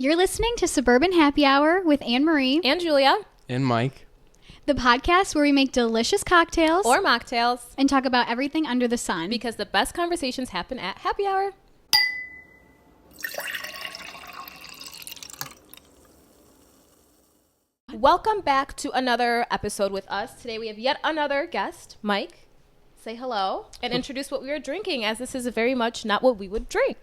You're listening to Suburban Happy Hour with Anne-Marie and Julia and Mike, the podcast where we make delicious cocktails or mocktails and talk about everything under the sun. because the best conversations happen at happy hour. Welcome back to another episode with us. Today we have yet another guest, Mike. Say hello and introduce what we are drinking, as this is very much not what we would drink.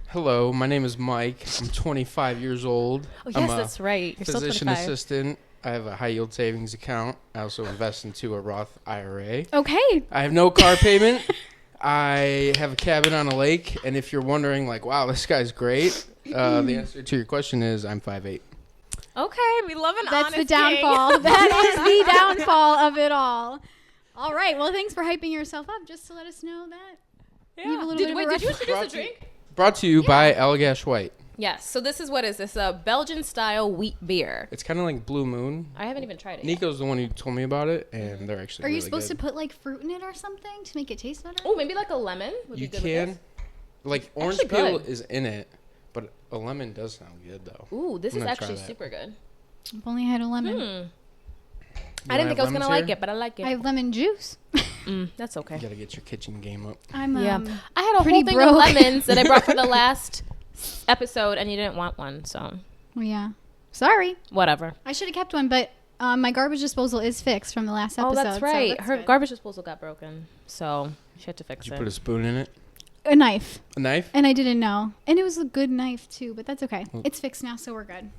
hello, my name is Mike. I'm 25 years old. Oh, yes, I'm that's right. You're still physician 25. assistant. I have a high yield savings account. I also invest into a Roth IRA. Okay. I have no car payment. I have a cabin on a lake. And if you're wondering, like, wow, this guy's great, the answer to your question is I'm 5'8". Okay, we love an That's honest the downfall. king. That is the downfall of it all. All right. Well, thanks for hyping yourself up just to let us know that. You have a little bit of a Did you reference. introduce the drink? Brought to you by Allagash White. Yes. So this is, what is this? A Belgian-style wheat beer. It's kind of like Blue Moon. I haven't even tried it yet. Nico's the one who told me about it, and they're actually Are you really supposed good. to put like fruit in it or something to make it taste better? Oh, maybe like a lemon would You be good can. with Like, orange Actually peel good. is in it, but a lemon does sound good, though. this. Ooh, this I'm is gonna try actually that. super good. I've only had a lemon. I didn't think I was going to like it, but I like it. I have lemon juice. That's okay. You gotta get your kitchen game up. I'm I had a pretty whole thing broke. of lemons that I brought for the last episode, and you didn't want one, so yeah. Sorry. whatever. I should have kept one, but my garbage disposal is fixed from the last episode. Oh, that's so right. that's Her good. garbage disposal got broken, so she had to fix Did you it. put a spoon in it? A knife. A knife? And I didn't know. And it was a good knife, too, but that's okay. Mm. It's fixed now, so we're good.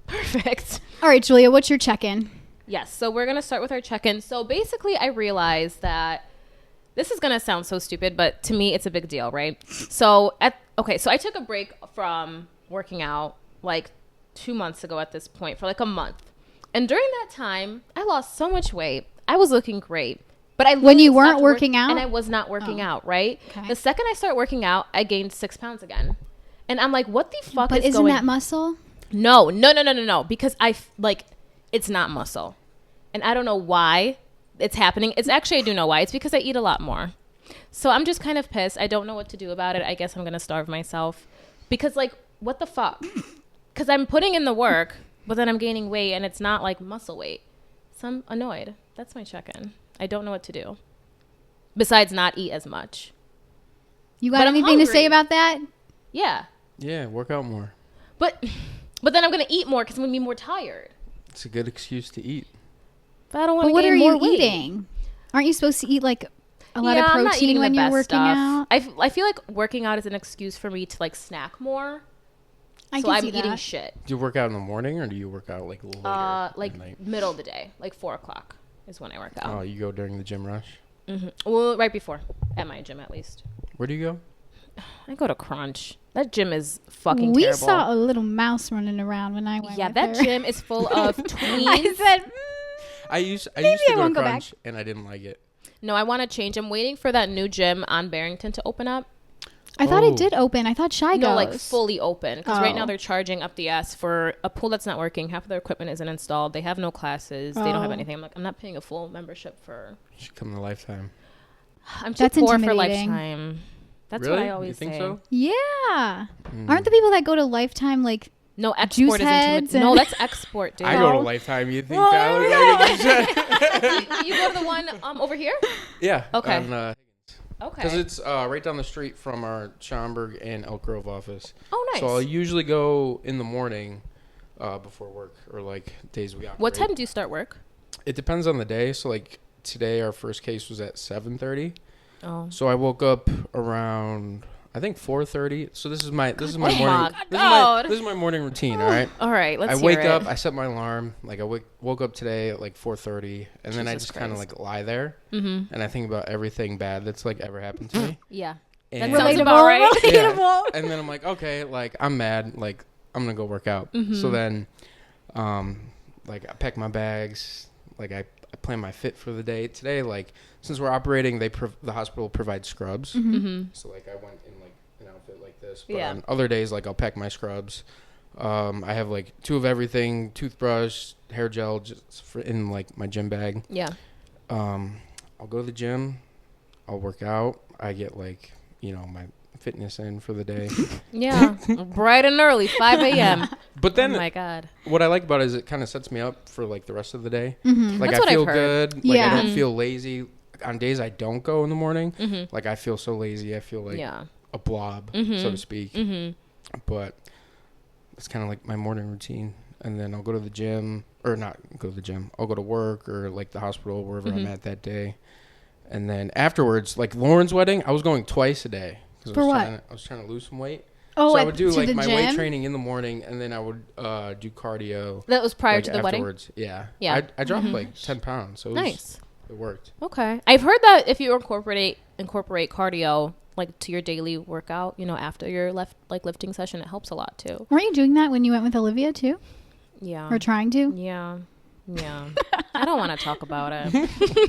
Perfect. All right, Julia, what's your check-in? Yes, so we're going to start with our check-in. So basically, I realized that this is going to sound so stupid, but to me, it's a big deal, right? So I took a break from working out like 2 months ago at this point for like a month. And during that time, I lost so much weight. I was looking great. But I When you literally weren't stopped working out? and I was not working out, right? Okay. The second I start working out, I gained 6 pounds again. And I'm like, what the fuck But is isn't going that muscle? No, because it's not muscle. And I don't know why it's happening. It's actually, I do know why. It's because I eat a lot more. So I'm just kind of pissed. I don't know what to do about it. I guess I'm going to starve myself. Because, like, what the fuck? Because I'm putting in the work, but then I'm gaining weight, and it's not, like, muscle weight. So I'm annoyed. That's my check-in. I don't know what to do. Besides not eat as much. You got But I'm anything to say hungry. about that? Yeah. Yeah, work out more. But then I'm going to eat more because I'm going to be more tired. It's a good excuse to eat. But I don't want But to what gain are more you weight. eating? Aren't you supposed to eat, like, a lot of I'm not protein eating when the you're best working stuff. out? I feel like working out is an excuse for me to like snack more. I So can I'm see eating that. shit. Do you work out in the morning, or do you work out, like, later at Like night? middle of the day, like 4:00 is when I work Oh, out. you go during the gym rush? Well, right before at my gym at least. Where do you go? I go to Crunch. That gym is fucking We terrible. saw a little mouse running around when I went Yeah, with that her. gym is full of tweens. I said, I used Maybe to I go to won't go back. Crunch, and I didn't like it. No, I want to change. I'm waiting for that new gym on Barrington to open up. I thought Oh. it did open. I thought Shy No, goes. like fully open. Because right now Oh. they're charging up the ass for a pool that's not working. Half of their equipment isn't installed. They have no classes. They don't have Oh. anything. I'm like, I'm not paying a full membership for. You should come to Lifetime. I'm too That's poor for intimidating. Lifetime. That's Really? what I always You think say. so? Yeah. Mm. Aren't the people that go to Lifetime like No, Juice export is heads No, and- that's export, dude. I go to Lifetime. You think I look like a You go to the one over here? Yeah. Okay. Because Okay. it's right down the street from our Schaumburg and Elk Grove office. Oh, nice. So I'll usually go in the morning before work, or like days we operate. What time do you start work? It depends on the day. So like today, our first case was at 7:30. Oh. So I woke up around, I think, 4:30. So this is my Oh morning. my This God. is my morning routine. All right. All right, let's I hear wake it. up. I set my alarm. Like I woke up today at like 4:30, and then I Jesus just kind of Christ. like lie there, Mm-hmm. and I think about everything bad that's like ever happened to me. Yeah. That And, sounds about right. Relatable. and then I'm like, okay, like I'm mad. Like I'm gonna go work out. Mm-hmm. So then, like I pack my bags. Like I plan my fit for the day. Today, like since we're operating, the hospital provides scrubs. Mm-hmm. So like I went in like an outfit like this. But Yeah. on other days, like I'll pack my scrubs. I have like 2 of everything: toothbrush, hair gel, just in like my gym bag. Yeah. I'll go to the gym. I'll work out. I get like my fitness in for the day. Yeah, bright and early, 5 a.m. But then oh my God. what I like about it is it kind of sets me up for like the rest of the day. Mm-hmm. Like That's I what feel I've heard. good. Like Yeah. I don't feel lazy. On days I don't go in the morning, Mm-hmm. like I feel so lazy. I feel like Yeah. a blob, Mm-hmm. so to speak. Mm-hmm. But it's kind of like my morning routine. And then I'll go to the gym, or not go to the gym. I'll go to work or like the hospital, wherever I'm at that day. And then afterwards, like Lauren's wedding, I was going twice a day. For what? I was trying to lose some weight. Oh, So I would do to like the my gym? weight training in the morning, and then I would do cardio. That was prior like, to the wedding? afterwards. Yeah. Yeah. I dropped like 10 pounds. So Nice. It worked. Okay. I've heard that if you incorporate cardio like to your daily workout, you know, after your lifting session, it helps a lot too. Weren't you doing that when you went with Olivia too? Yeah. Or trying to? Yeah. Yeah. I don't want to talk about it.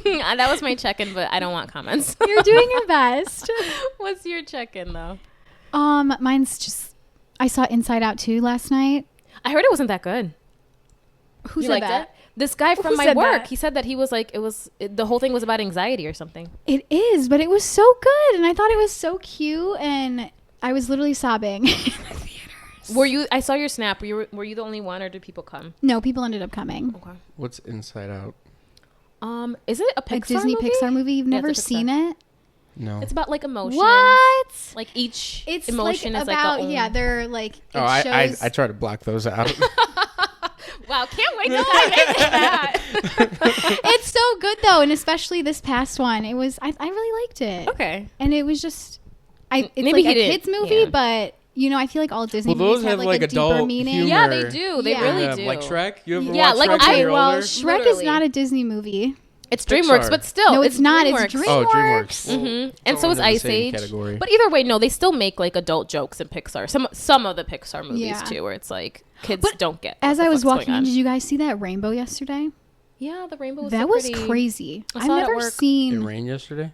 That was my check-in, but I don't want comments. You're doing your best. What's your check-in though? Mine's just, I saw Inside Out 2 last night. I heard it wasn't that good. Who You said liked that? it? This guy from Who my said work, that? he said that he was like, the whole thing was about anxiety or something. It is, but it was so good, and I thought it was so cute, and I was literally sobbing. I saw your snap. Were you the only one, or did people come? No, people ended up coming. Okay. What's Inside Out? Is it a Pixar A Disney movie? Pixar movie? You've Yeah, it's never a Pixar. seen it? No. It's about like emotions. What? Like each It's emotion like is about, like a yeah, they're like, it I shows. try to block those out. Wow, can't wait to dive into that. It's so good though, and especially this past one. It was, I really liked it. Okay. And it was just, it's Maybe like he a didn't- kids movie, yeah. but you know, I feel like all Disney Well, movies those have have, like like, a deeper adult meaning. humor. Yeah, they do. They Yeah. really do. Like Shrek. You ever Yeah, watch like, Shrek okay, when you're well, older? Shrek is Literally. not a Disney movie. It's DreamWorks, Pixar. but still, No, it's not. It's DreamWorks. Oh, DreamWorks. DreamWorks. Well, Mhm. it's And so all is under the Ice same Age. category. But either way, no, they still make like adult jokes in Pixar. Some of the Pixar movies Yeah. too, where it's like kids But don't get. As what I the was fuck's walking going in, on. did you guys see that rainbow yesterday? Yeah, the rainbow was That so was pretty. crazy. I I've saw it at never work. It seen. rained yesterday?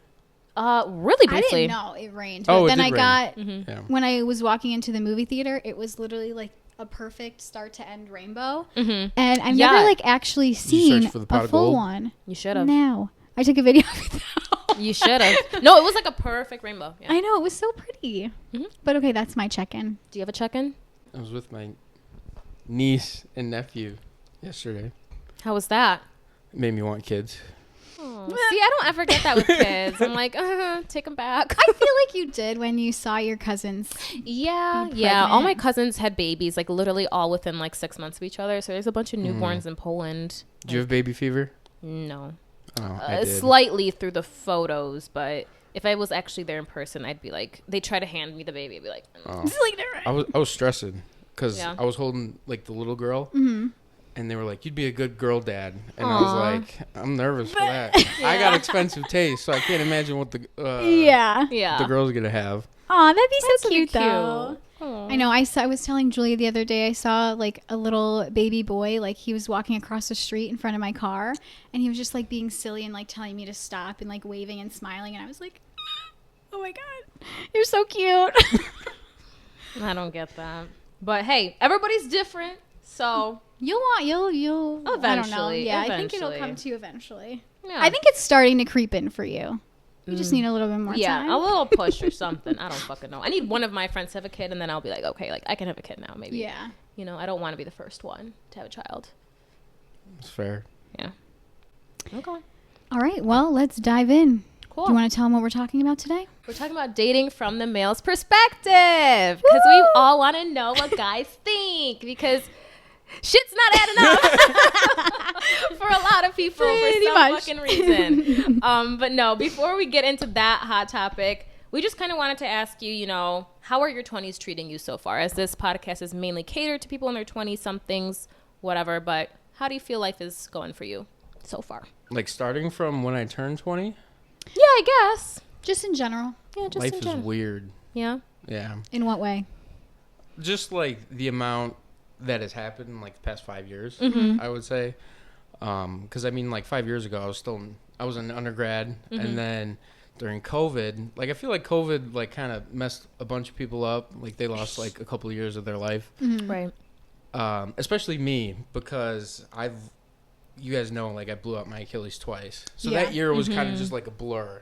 Really I briefly. didn't know it rained. Oh, But it then did I rain. got Mm-hmm. Yeah. when I was walking into the movie theater, it was literally like a perfect start to end rainbow, Mm-hmm. and I've Yeah. never like actually you seen search for the pot a of full gold? one. You should have. No, I took a video of it though. You should have. No, it was like a perfect rainbow. Yeah. I know it was so pretty. Mhm. But okay, that's my check-in. Do you have a check-in? I was with my niece and nephew yesterday. How was that? It made me want kids. Oh, see, I don't ever get that with kids. I'm like, take them back. I feel like you did when you saw your cousins. Yeah, Be yeah. All my pregnant. cousins had babies, like literally all within like 6 months of each other. So there's a bunch of newborns in Poland. Do you have baby fever? No, Oh, I did. slightly through the photos, but if I was actually there in person, I'd be like, they try to hand me the baby, I'd be like, Oh. It's like they're- I was stressing because Yeah. I was holding like the little girl, Mhm. and they were like, "You'd be a good girl dad," and I Aw. was like, "I'm nervous for that. I got expensive taste, so I can't imagine what the Yeah. yeah. the girl's gonna have." Aw, that'd be That's so cute though. Aw. I know. I was telling Julia the other day. I saw like a little baby boy. Like he was walking across the street in front of my car, and he was just like being silly and like telling me to stop and like waving and smiling. And I was like, "Oh my god, you're so cute." I don't get that. But hey, everybody's different. So you'll I don't know. Eventually, Yeah, I think it'll eventually. come to you eventually. yeah. I think it's starting to creep in for you. You just need a little bit more yeah, time. a little push or something. I don't fucking know. I need one of my friends to have a kid, and then I'll be like, okay, like I can have a kid now, maybe. Yeah. You know, I don't want to be the first one to have a child. It's fair. Yeah. Okay. All right. Well, let's dive in. Cool. Do you want to tell them what we're talking about today? We're talking about dating from the male's perspective because we all want to know what guys think because shit's not adding up for a lot of people Pretty for some much. fucking reason. But no, before we get into that hot topic, we just kind of wanted to ask you, you know, how are your 20s treating you so far? As this podcast is mainly catered to people in their 20-somethings, whatever, but how do you feel life is going for you so far? Like starting from when I turned 20, Yeah, I guess. Just in general. Yeah, just life in is general. weird. Yeah. Yeah, In what way? just like the amount that has happened in like the past 5 years, Mm-hmm. I would say. Because I mean, like 5 years ago, I was an undergrad, Mm-hmm. and then during COVID, like I feel like COVID like kind of messed a bunch of people up. Like they lost like a couple of years of their life. Right. Especially me, because you guys know, like I blew up my Achilles twice. So Yeah. that year was kind of just like a blur.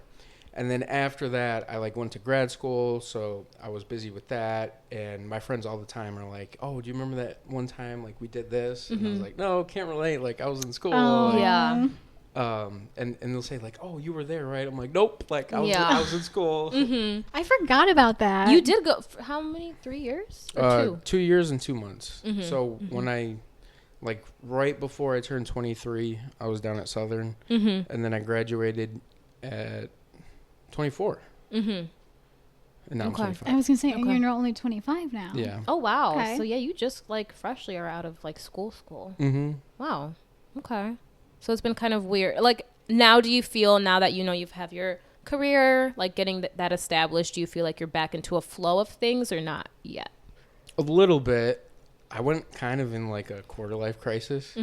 And then after that, I like went to grad school, so I was busy with that. And my friends all the time are like, "Oh, do you remember that one time like we did this?" And I was like, "No, can't relate. Like I was in school." Like, Yeah. and they'll say like, "Oh, you were there, right?" I'm like, "Nope. Like I was in school." I forgot about that. You did go for how many? 3 years or 2? 2 years and 2 months. So when I like right before I turned 23, I was down at Southern, and then I graduated at 24. And now I'm 25. I was gonna say you're only 25 now. Yeah. Oh wow. Okay. So yeah, you just like freshly are out of like school. Wow. Okay. So it's been kind of weird. Like now, do you feel now that you know you have your career, like getting that established, do you feel like you're back into a flow of things or not yet? A little bit. I went kind of in like a quarter life crisis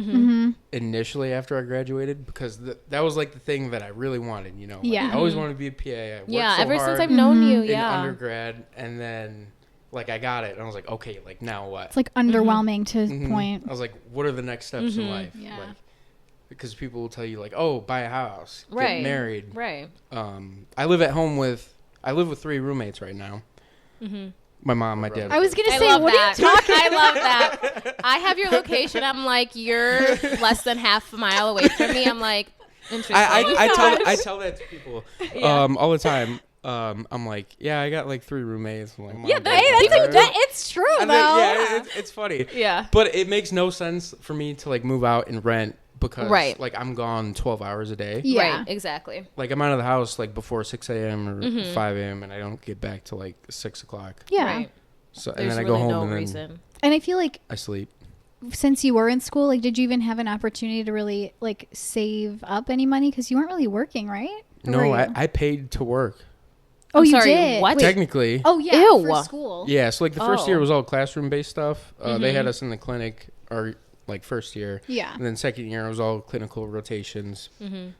initially after I graduated, because that was like the thing that I really wanted, you know. Like, Yeah. I always wanted to be a PA. I worked so ever hard since I've known you, in yeah. undergrad, and then like I got it, and I was like, okay, like now what? It's like underwhelming to his point. I was like, what are the next steps in life? Yeah. Like, because people will tell you like, oh, buy a house, Right. get married. Right. I live with 3 roommates right now. My mom, my dad. I was gonna I say, love what that. are you talking? I love that. I have your location. I'm like, you're less than half a mile away from me. I'm like, interesting. I tell that to people Yeah. all the time. I'm like, yeah, I got like 3 roommates. I'm like, Mom, Yeah, Dad, It's true and though. then, yeah, it's funny. Yeah. But it makes no sense for me to like move out and rent, because Right. like I'm gone 12 hours a day. Yeah. Right. Exactly. Like I'm out of the house like before 6 a.m. or 5 a.m. and I don't get back till like 6 o'clock. Yeah. Right. So and There's then I really go home no and then reason. And I feel like I sleep. since you were in school, like, did you even have an opportunity to really like save up any money? Because you weren't really working, right? Or No, were you? I paid to work. Oh, I'm you sorry, did. what? Wait. Technically. Oh yeah, Ew. for school. Yeah, so like the first year Oh. was all classroom based stuff. They had us in the clinic, or like first year. Yeah. And then second year it was all clinical rotations.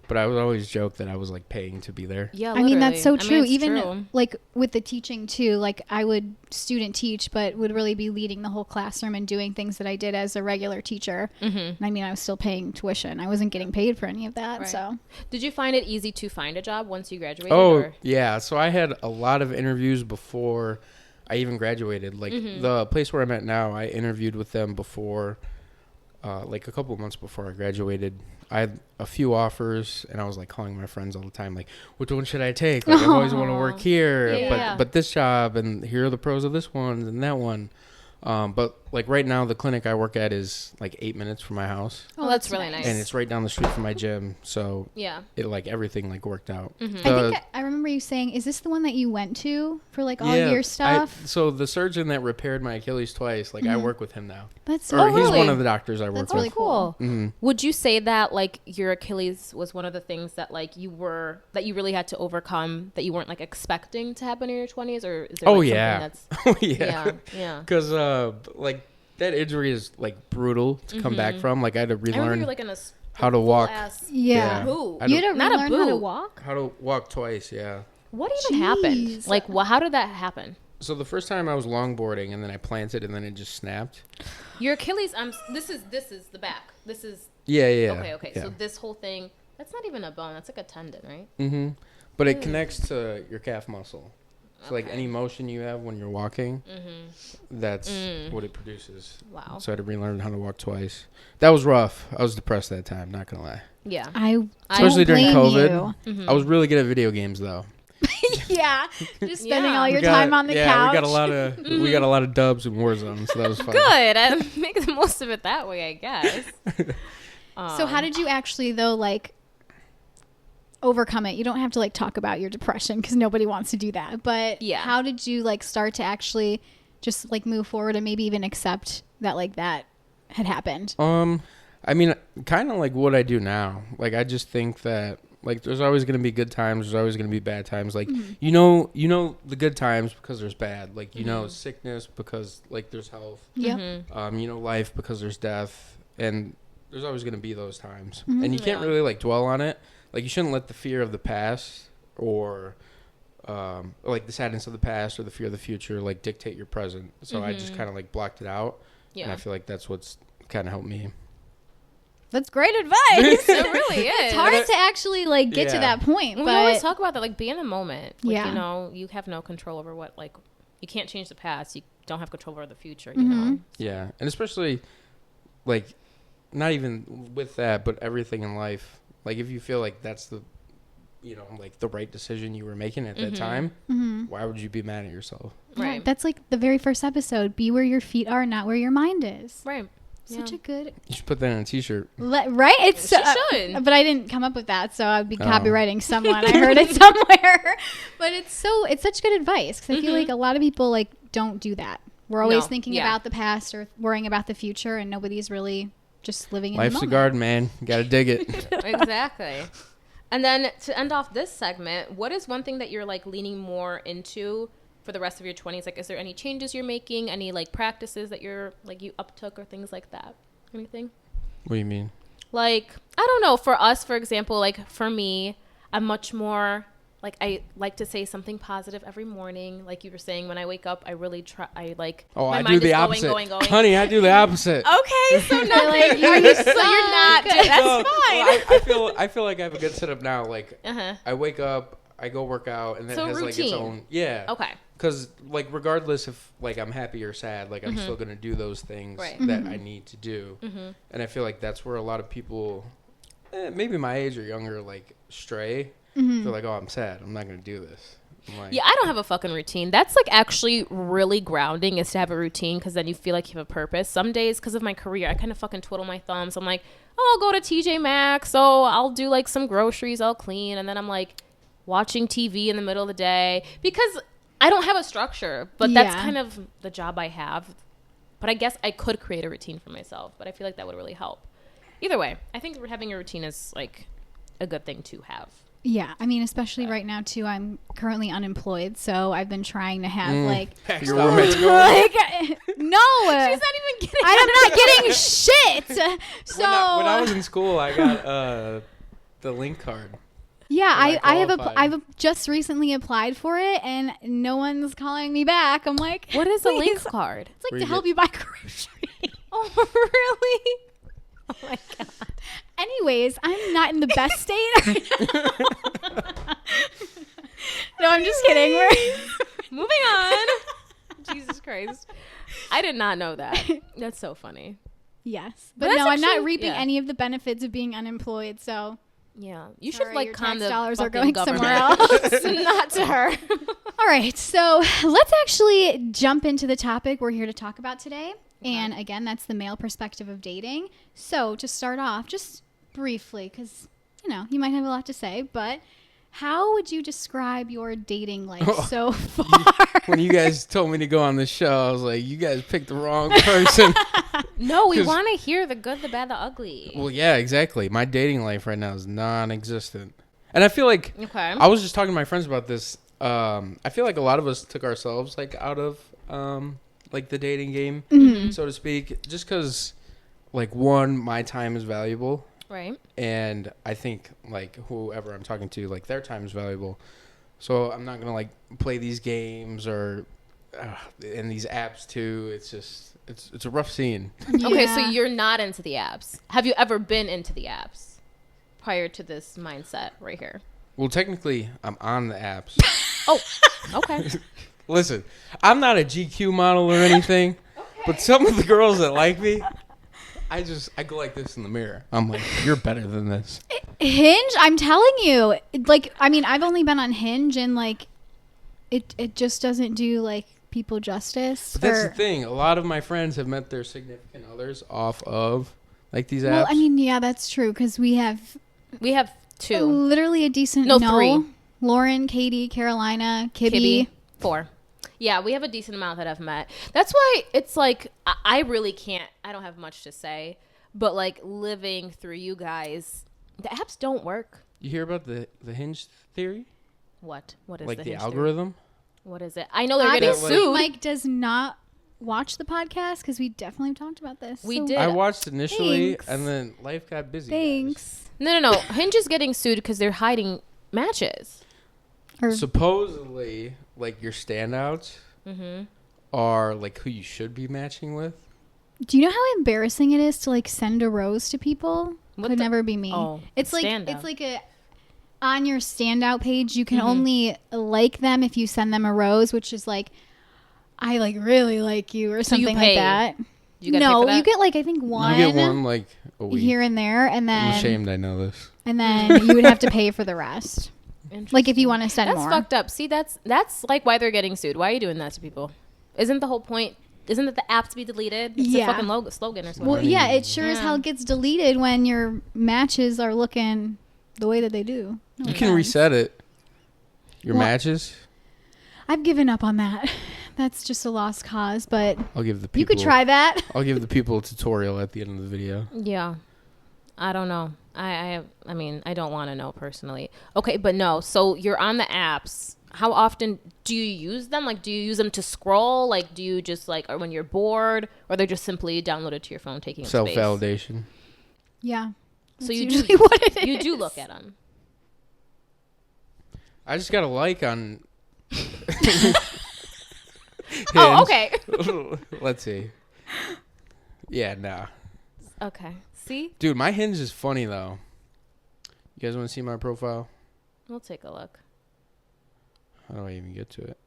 But I would always joke that I was like paying to be there. Yeah. I mean, that's so literally. true. it's Even true. like with the teaching too, like I would student teach, but would really be leading the whole classroom and doing things that I did as a regular teacher. And I mean, I was still paying tuition. I wasn't getting paid for any of that. Right. So Did you find it easy to find a job once you graduated? Oh, or? yeah. So I had a lot of interviews before I even graduated. Like the place where I'm at now, I interviewed with them before, like a couple of months before I graduated. I had a few offers, and I was like calling my friends all the time, like, which one should I take? Like, I've always want to work here, Yeah. but this job, and here are the pros of this one and that one. But like right now, the clinic I work at is like 8 minutes from my house, Oh, that's really nice. and it's right down the street from my gym. So Yeah. it like everything like worked out. I think I remember you saying, "Is this the one that you went to for like all your stuff?" So the surgeon that repaired my Achilles twice, like I work with him now. That's Or so he's really? one of the doctors I work That's with. really cool. Would you say that like your Achilles was one of the things that like you really had to overcome, that you weren't like expecting to happen in your 20s, or is there Oh like, yeah. something that's yeah. yeah. Because like that injury is like brutal to come back from. Like I had to I remember relearn you're like in a how to walk. ass Yeah. boot. I You had to Not a relearn how to boot. walk. How to walk twice. Yeah. What even happened? Jeez. Like how did that happen? So the first time I was longboarding, and then I planted, and then it just snapped. Your Achilles, this is the back. This is Yeah. okay. Yeah. So this whole thing, that's not even a bone. That's like a tendon, right? Mm-hmm. But it connects to your calf muscle. So like Okay. any motion you have when you're walking, that's what it produces. Wow. So I had to relearn how to walk twice. That was rough. I was depressed that time, not gonna lie. Yeah. Especially during blame COVID. I was really good at video games though. Yeah, just spending Yeah. all your We got- time on the yeah, couch. we got a lot of dubs in Warzone, so that was fun. Good. I make the most of it that way, I guess. So how did you actually though like overcome it? You don't have to like talk about your depression because nobody wants to do that. But Yeah. how did you like start to actually just like move forward and maybe even accept that like that had happened? I mean, kind of like what I do now. Like I just think that like there's always going to be good times, there's always going to be bad times. Like you know the good times because there's bad. Like you know sickness because like there's health. Yeah. You know life because there's death, and there's always going to be those times. And you can't really like dwell on it. Like you shouldn't let the fear of the past or like the sadness of the past or the fear of the future like dictate your present. So I just kind of like blocked it out. Yeah. And I feel like that's what's kind of helped me. That's great advice. It really is. It's hard to actually like get to that point. We but always talk about that, like be in the moment. Like, Yeah. you know, you have no control over what, like, you can't change the past. You don't have control over the future, you know? Yeah. And especially, like, not even with that, but everything in life. Like, if you feel like that's the, you know, like the right decision you were making at that time, why would you be mad at yourself? Right. Yeah, that's like the very first episode. Be where your feet are, not where your mind is. Right. Such a good, You should put that on a t-shirt. right? It's She should. but I didn't come up with that, so I'd be copywriting someone. I heard it somewhere, but it's such good advice because I feel like a lot of people like don't do that. We're always thinking about the past or worrying about the future, and nobody's really just living in the Life's a moment. garden, man. You gotta dig it. Exactly. And then to end off this segment, what is one thing that you're like leaning more into for the rest of your 20s? Like, is there any changes you're making? Any like practices that you're like you uptook or things like that? Anything? What do you mean? Like, I don't know. For us, for example, like for me, I'm much more like I like to say something positive every morning. Like you were saying, when I wake up, I really try. I like. Oh, my I mind do the is opposite. Going. Honey, I do the opposite. Okay, so no, Like, so you're not. That's No, fine. well, I feel like I have a good setup now. Like, I wake up, I go work out, and then So it has like its routine. own. Yeah. Okay. Because like regardless if like I'm happy or sad, like I'm still gonna do those things Right. that I need to do, and I feel like that's where a lot of people, maybe my age or younger, like stray. They're like, oh, I'm sad. I'm not gonna do this. I'm like, Yeah, I don't have a fucking routine. That's like actually really grounding is to have a routine because then you feel like you have a purpose. Some days, because of my career, I kind of fucking twiddle my thumbs. I'm like, oh, I'll go to TJ Maxx. Oh, I'll do like some groceries. I'll clean. And then I'm like watching TV in the middle of the day because I don't have a structure. But that's Yeah. kind of the job I have. But I guess I could create a routine for myself. But I feel like that would really help. Either way, I think having a routine is like a good thing to have. Yeah, I mean, especially right now too. I'm currently unemployed, so I've been trying to have like, You're romantic. like no, She's not even getting I'm not getting shit. So when I was in school, I got the link card. yeah, I qualified. I've just recently applied for it, and no one's calling me back. I'm like, What is a please. link card? It's like Where to you help get- you buy groceries. Oh, really? Oh my god. Anyways, I'm not in the best state right now. No, I'm just kidding. Moving on. Jesus Christ. I did not know that. That's so funny. Yes, But but that's no, I'm not actually- reaping yeah. any of the benefits of being unemployed. So Yeah. You sorry, should like your calm tax the dollars are fucking going somewhere government. else. Not to her. All right, so let's actually jump into the topic we're here to talk about today. And again, that's the male perspective of dating. So to start off, just briefly, because, you know, you might have a lot to say, but how would you describe your dating life so far? When you guys told me to go on the show, I was like, you guys picked the wrong person. No, we 'Cause- want to hear the good, the bad, the ugly. Well, yeah, exactly. My dating life right now is non-existent. And I feel like Okay. I was just talking to my friends about this. I feel like a lot of us took ourselves like out of like the dating game, so to speak, just because like one, my time is valuable, Right. and I think like whoever I'm talking to, like their time is valuable. So I'm not gonna like play these games or in these apps too. It's just it's a rough scene. Okay, so Yeah. you're not into the apps. Have you ever been into the apps prior to this mindset right here? Well, technically, I'm on the apps. Oh, okay. Listen, I'm not a GQ model or anything, but some of the girls that like me, I go like this in the mirror. I'm like, you're better than this. Hinge, I'm telling you, like, I mean, I've only been on Hinge, and like, it just doesn't do like people justice. But that's the thing. A lot of my friends have met their significant others off of like these apps. Well, I mean, yeah, that's true because we have We have two. literally a decent No, three. Lauren, Katie, Carolina, Kibby. Kibby. 4. Yeah, we have a decent amount that I've met. That's why it's like I really can't. I don't have much to say, but like living through you guys, the apps don't work. You hear about the Hinge theory? What? What is Like the the Hinge algorithm? theory? What is it? I know they're getting Obviously, sued. Mike does not watch the podcast because we definitely talked about this. We So did. I watched initially, Thanks. and then life got busy. guys. Thanks. No. Hinge is getting sued because they're hiding matches. Or, Supposedly, like your standouts Mm-hmm. are like who you should be matching with. Do you know how embarrassing it is to like send a rose to people? What Could the- never be me. Oh, it's like standout. it's like a on your standout page. You can only like them if you send them a rose, which is like I like really like you or So you something pay. like that. You gotta pay No, for that? you get like I think one. You get one like a week. here and there, and I'm then ashamed I know this. and then you would have to pay for the rest. Like if you want to send That's more. fucked up. See, that's like why they're getting sued. Why are you doing that to people? Isn't the whole point? Isn't it the app to be deleted? It's Yeah. a fucking slogan or something. Well, yeah, it sure as Yeah. hell gets deleted when your matches are looking the way that they do. No You can offense. reset it. Your Well- matches. I've given up on that. That's just a lost cause, but I'll give the people. you could try that. I'll give the people a tutorial at the end of the video. Yeah. I don't know. I mean, I don't want to know personally. Okay, but no. So you're on the apps. How often do you use them? Like, do you use them to scroll? Like, do you just like, or when you're bored, or they're just simply downloaded to your phone, taking up space? Self-validation. Yeah. So That's you usually do, what it you do is. look at them. I just got a like on. Oh, Hinge. okay. Let's see. Yeah, nah. Okay. See, Dude, my Hinge is funny though. You guys want to see my profile? we'll take a look. How do I even get to it?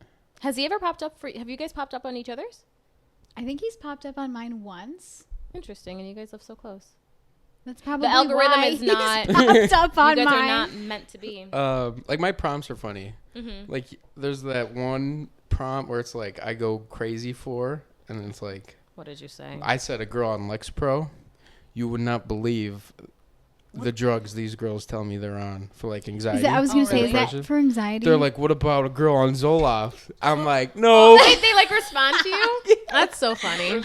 Has he ever popped up for? Have you guys popped up on each other's? I think he's popped up on mine once. Interesting, and you guys live so close. That's probably algorithm why is not- he's popped up You on guys mine. are not meant to be. Like my prompts are funny. Mm-hmm. Like there's that one prompt where it's like I go crazy for, and it's like What did you say? I said a girl on Lexapro. You would not believe the drugs these girls tell me they're on for like anxiety. I was going to Oh, say, really? is that Depression. for anxiety? They're like, what about a girl on Zoloft? I'm like, no. they like respond to you? That's so funny.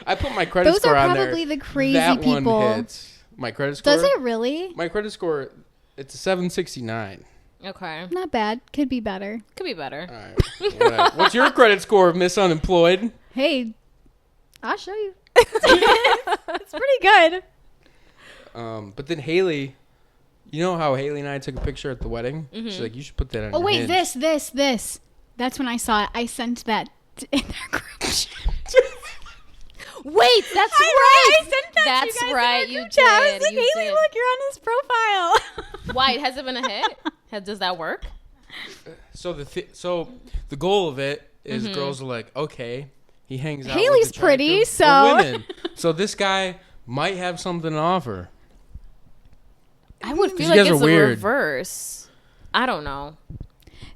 I put my credit those score are on there. probably the crazy That people. one hits. My credit score. Does it really? My credit score, it's a 769. Okay. Not bad. Could be better. Could be better. All right. Whatever. What's your credit score, Miss Unemployed? Hey, I'll show you. It's pretty good. But then Haley, you know how Haley and I took a picture at the wedding? She's like, you should put that on Oh, your wait, Hinge. this. That's when I saw it. I sent that in their group chat. Wait, that's I know, right. I sent that to That's you guys in right. our You group chat. I was did. like, You Haley, did. look, you're on his profile. Why? Has it been a hit? Does that work? So the goal of it is girls are like, okay, he hangs out. Haley's with pretty, attractive so- women. So this guy might have something to offer. I would feel These like guys it's are the weird. reverse. I don't know.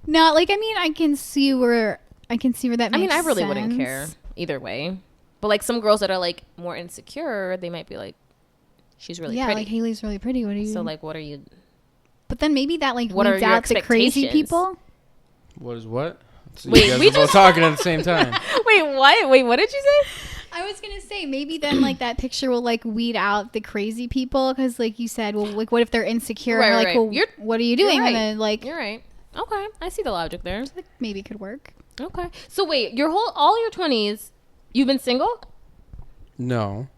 No, like, I mean, I can see where that makes I mean, I really sense. wouldn't care either way. But like some girls that are like more insecure, they might be like, she's really yeah, pretty. like Haley's really pretty. What do you? So like, what are you? but then maybe that like What are weeds your out the crazy expectations? people. What is what? So Wait, you guys we are both just- talking at the same time. Wait, what? Wait, what did you say? I was gonna say maybe then like that picture will like weed out the crazy people because like you said, well, like what if they're insecure? Right, and right, like, right. well, what are you doing? right. And then like You're right. Okay, I see the logic there. like, maybe it could work. Okay. So wait, all your 20s, you've been single? No.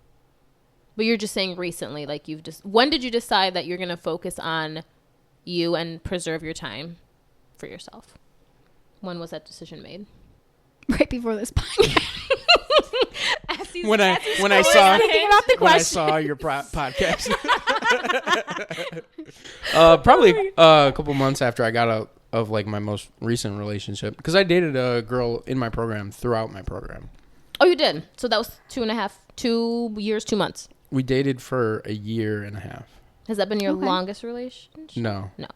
But you're just saying recently, like when did you decide that you're going to focus on you and preserve your time for yourself? When was that decision made? Right before this podcast. When I saw your podcast. Probably a couple months after I got out of like my most recent relationship, because I dated a girl in my program throughout my program. Oh, you did. So that was 2 years, 2 months. We dated for a year and a half. Has that been your Okay. longest relationship? No. No.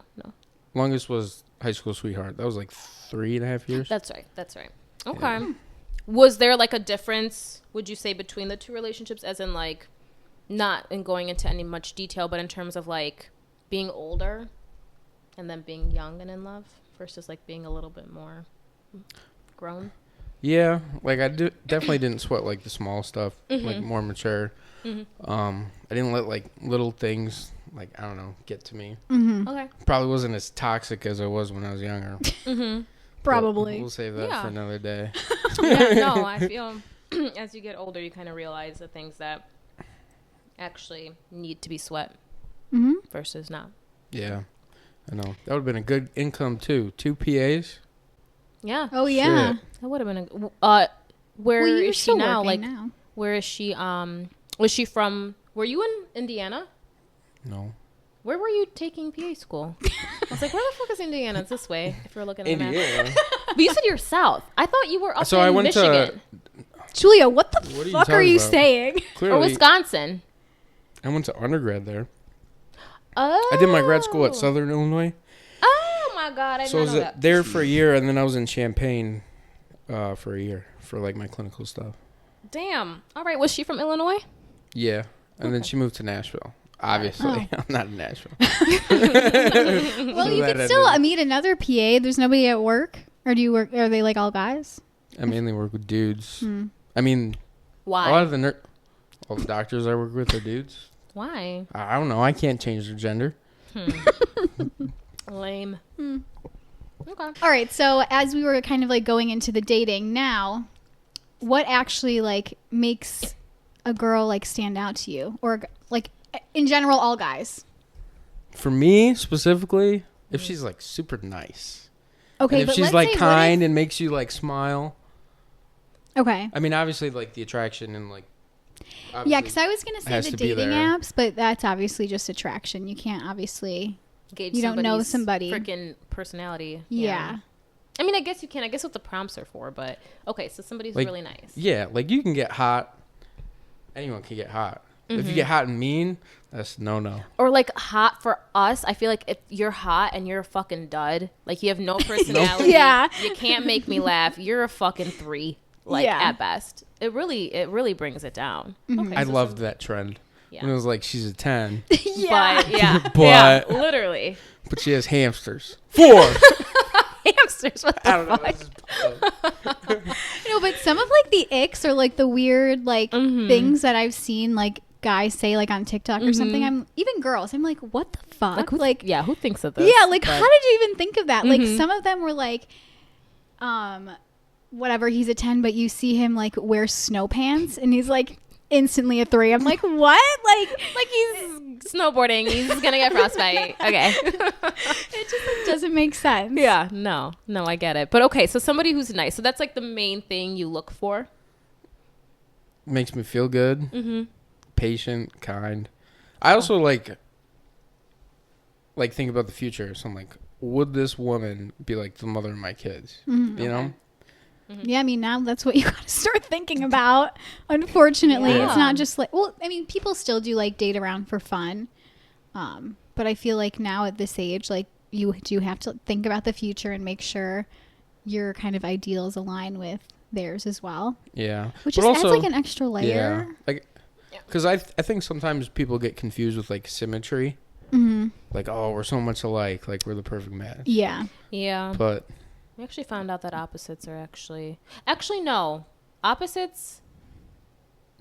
Longest was high school sweetheart. That was like 3.5 years. That's right. Okay. Was there like a difference, would you say, between the two relationships, as in like, not in going into any much detail, but in terms of like being older and then being young and in love versus like being a little bit more grown? Yeah, like I definitely didn't sweat like the small stuff, like more mature. I didn't let like little things, like I don't know, get to me. Okay. Probably wasn't as toxic as I was when I was younger. Probably. But we'll save that Yeah. for another day. Yeah, no, I feel as you get older, you kind of realize the things that actually need to be sweat versus not. Yeah, I know. That would have been a good income too. 2 PAs. Yeah. Oh yeah. Shit. That would have been a. Where Well, you're is she still now? working Like, now. Where is she? Was she from? Were you in Indiana? No. Where were you taking PA school? I was like, where the fuck is Indiana? It's this way. If you're looking at the map. But you said you're south. I thought you were up So I in went Michigan. Julia, what the What are you fuck are talking you about? saying? Clearly, Or Wisconsin. I went to undergrad there. Oh. I did my grad school at Southern Illinois. Oh my God, I So I didn't was know that. there for a year, and then I was in Champaign for a year for like my clinical stuff. Damn. All right. Was she from Illinois? Yeah, and then she moved to Nashville. Obviously, I'm not in Nashville. Well, you that could I still didn't. meet another PA. There's nobody at work, or do you work? Are they like all guys? I mainly work with dudes. Hmm. I mean, Why? a lot of the all the doctors I work with are dudes. Why? I don't know. I can't change their gender. Lame. Okay. All right. So as we were kind of like going into the dating now, what actually like makes a girl like stand out to you, or like in general, all guys? For me specifically, if she's like super nice, Okay, and if but she's let's like say, kind and makes you like smile. Okay. I mean, obviously, like the attraction and like. Yeah, because I was gonna say has the to be dating there. apps, but that's obviously just attraction. You can't obviously. Gauge You don't know somebody's somebody. freaking personality. Yeah. I mean, I guess you can. I guess what the prompts are for, but okay. So somebody's Like, really nice. Yeah, like you can get hot. Anyone can get hot. If you get hot and mean, that's no. Or like hot for us. I feel like if you're hot and you're a fucking dud, like you have no personality. Yeah. You can't make me laugh. You're a fucking 3, like Yeah. at best. It really brings it down. Okay, I so loved that trend. Yeah. When it was like she's a 10, Yeah. But yeah, But- yeah, literally. but she has hamsters. 4. Hamsters. What the I don't know. fuck? This is- No, but some of like the icks or like the weird like things that I've seen like guys say like on TikTok or something. I'm even girls. I'm like, what the fuck? Like, Yeah, who thinks of this? yeah, like But- how did you even think of that? Like some of them were like, whatever. He's a 10, but you see him like wear snow pants, and he's like instantly a 3. I'm like, what? like he's snowboarding. He's gonna get frostbite. Okay. It just like, doesn't make sense. Yeah. No, I get it. But okay, so somebody who's nice. So that's like the main thing you look for. Makes me feel good. Patient, kind. I also like think about the future. So I'm like, would this woman be like the mother of my kids? You know? Yeah, I mean, now that's what you got to start thinking about. Unfortunately, Yeah. it's not just like, well, I mean, people still do like date around for fun. But I feel like now at this age, like you do have to think about the future and make sure your kind of ideals align with theirs as well. Yeah. Which But just adds also- like an extra layer. Yeah. Like, because I think sometimes people get confused with like symmetry. Mm-hmm. Like, oh, we're so much alike. Like, we're the perfect match. Yeah. Yeah. But We actually found out that opposites are actually no. Opposites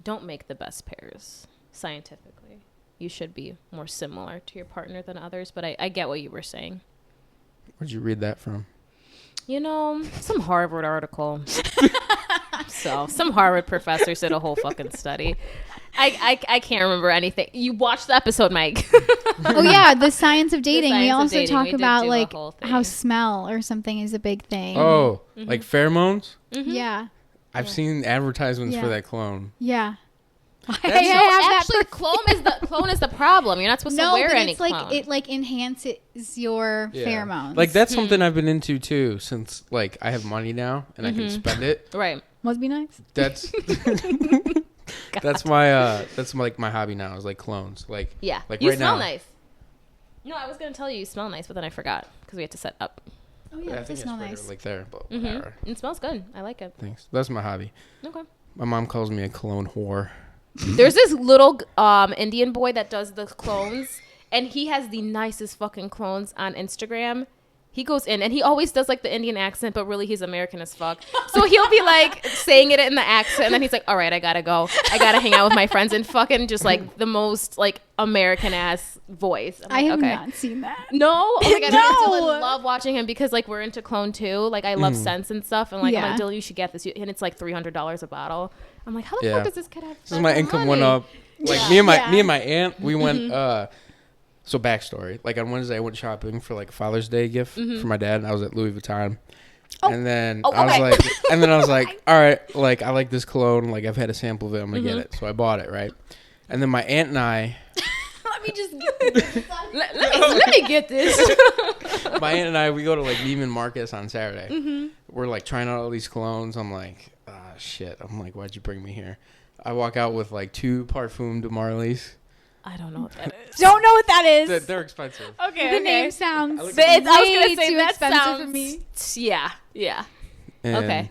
don't make the best pairs scientifically. You should be more similar to your partner than others, but I get what you were saying. where'd you read that from? You know, some Harvard article. So, some Harvard professor did a whole fucking study. I can't remember anything. You watched the episode, Mike. Oh yeah, the science of dating. We science of also dating. talk We did about do a like whole thing. how smell or something is a big thing. Oh, like pheromones? Yeah. I've seen advertisements for Yeah. that cologne. Yeah. I That's- have that Actually, clone is the problem. You're not supposed to wear but any it's like clone. it like enhances your pheromones. Like that's something I've been into too since like I have money now and I can spend it. Right. Must be nice. That's that's my like my hobby now is like clones. Like Yeah. like You right smell now. nice. No, I was going to tell you you smell nice, but then I forgot because we had to set up. Oh Yeah, yeah, I it think does it's smell right nice. like there, but Mm-hmm. whatever. It smells good. I like it. Thanks. That's my hobby. Okay. My mom calls me a cologne whore. There's this little Indian boy that does the clones, and he has the nicest fucking clones on Instagram. He goes in, and he always does like the Indian accent, but really he's American as fuck. So he'll be like saying it in the accent, and then he's like, all right, I gotta go. I gotta hang out with my friends, and fucking just like the most like American ass voice. I'm I like, have okay. not seen that. No, oh my god, No. I love watching him because like we're into clone too. Like I love scents and stuff, and like I'm Yeah. like, Dill, you should get this, and it's like $300 a bottle. I'm like, how the Yeah. fuck does this kid have? Since my income went up, like Yeah. me and my aunt, we went. So backstory, like on Wednesday, I went shopping for like Father's Day gift for my dad. And I was at Louis Vuitton, And then I was like, all right, like I like this cologne. Like I've had a sample of it. I'm gonna get it. So I bought it, right? And then my aunt and I. Let me just get this. let me get this. My aunt and I, we go to like Neiman Marcus on Saturday. We're like trying out all these colognes. I'm like, shit. I'm like, why'd you bring me here? I walk out with like 2 Parfum de Marly's. I don't know what that is. Don't know what that is. They're expensive. Okay. The name sounds I was gonna say too that expensive sounds for me. Yeah. And, Okay.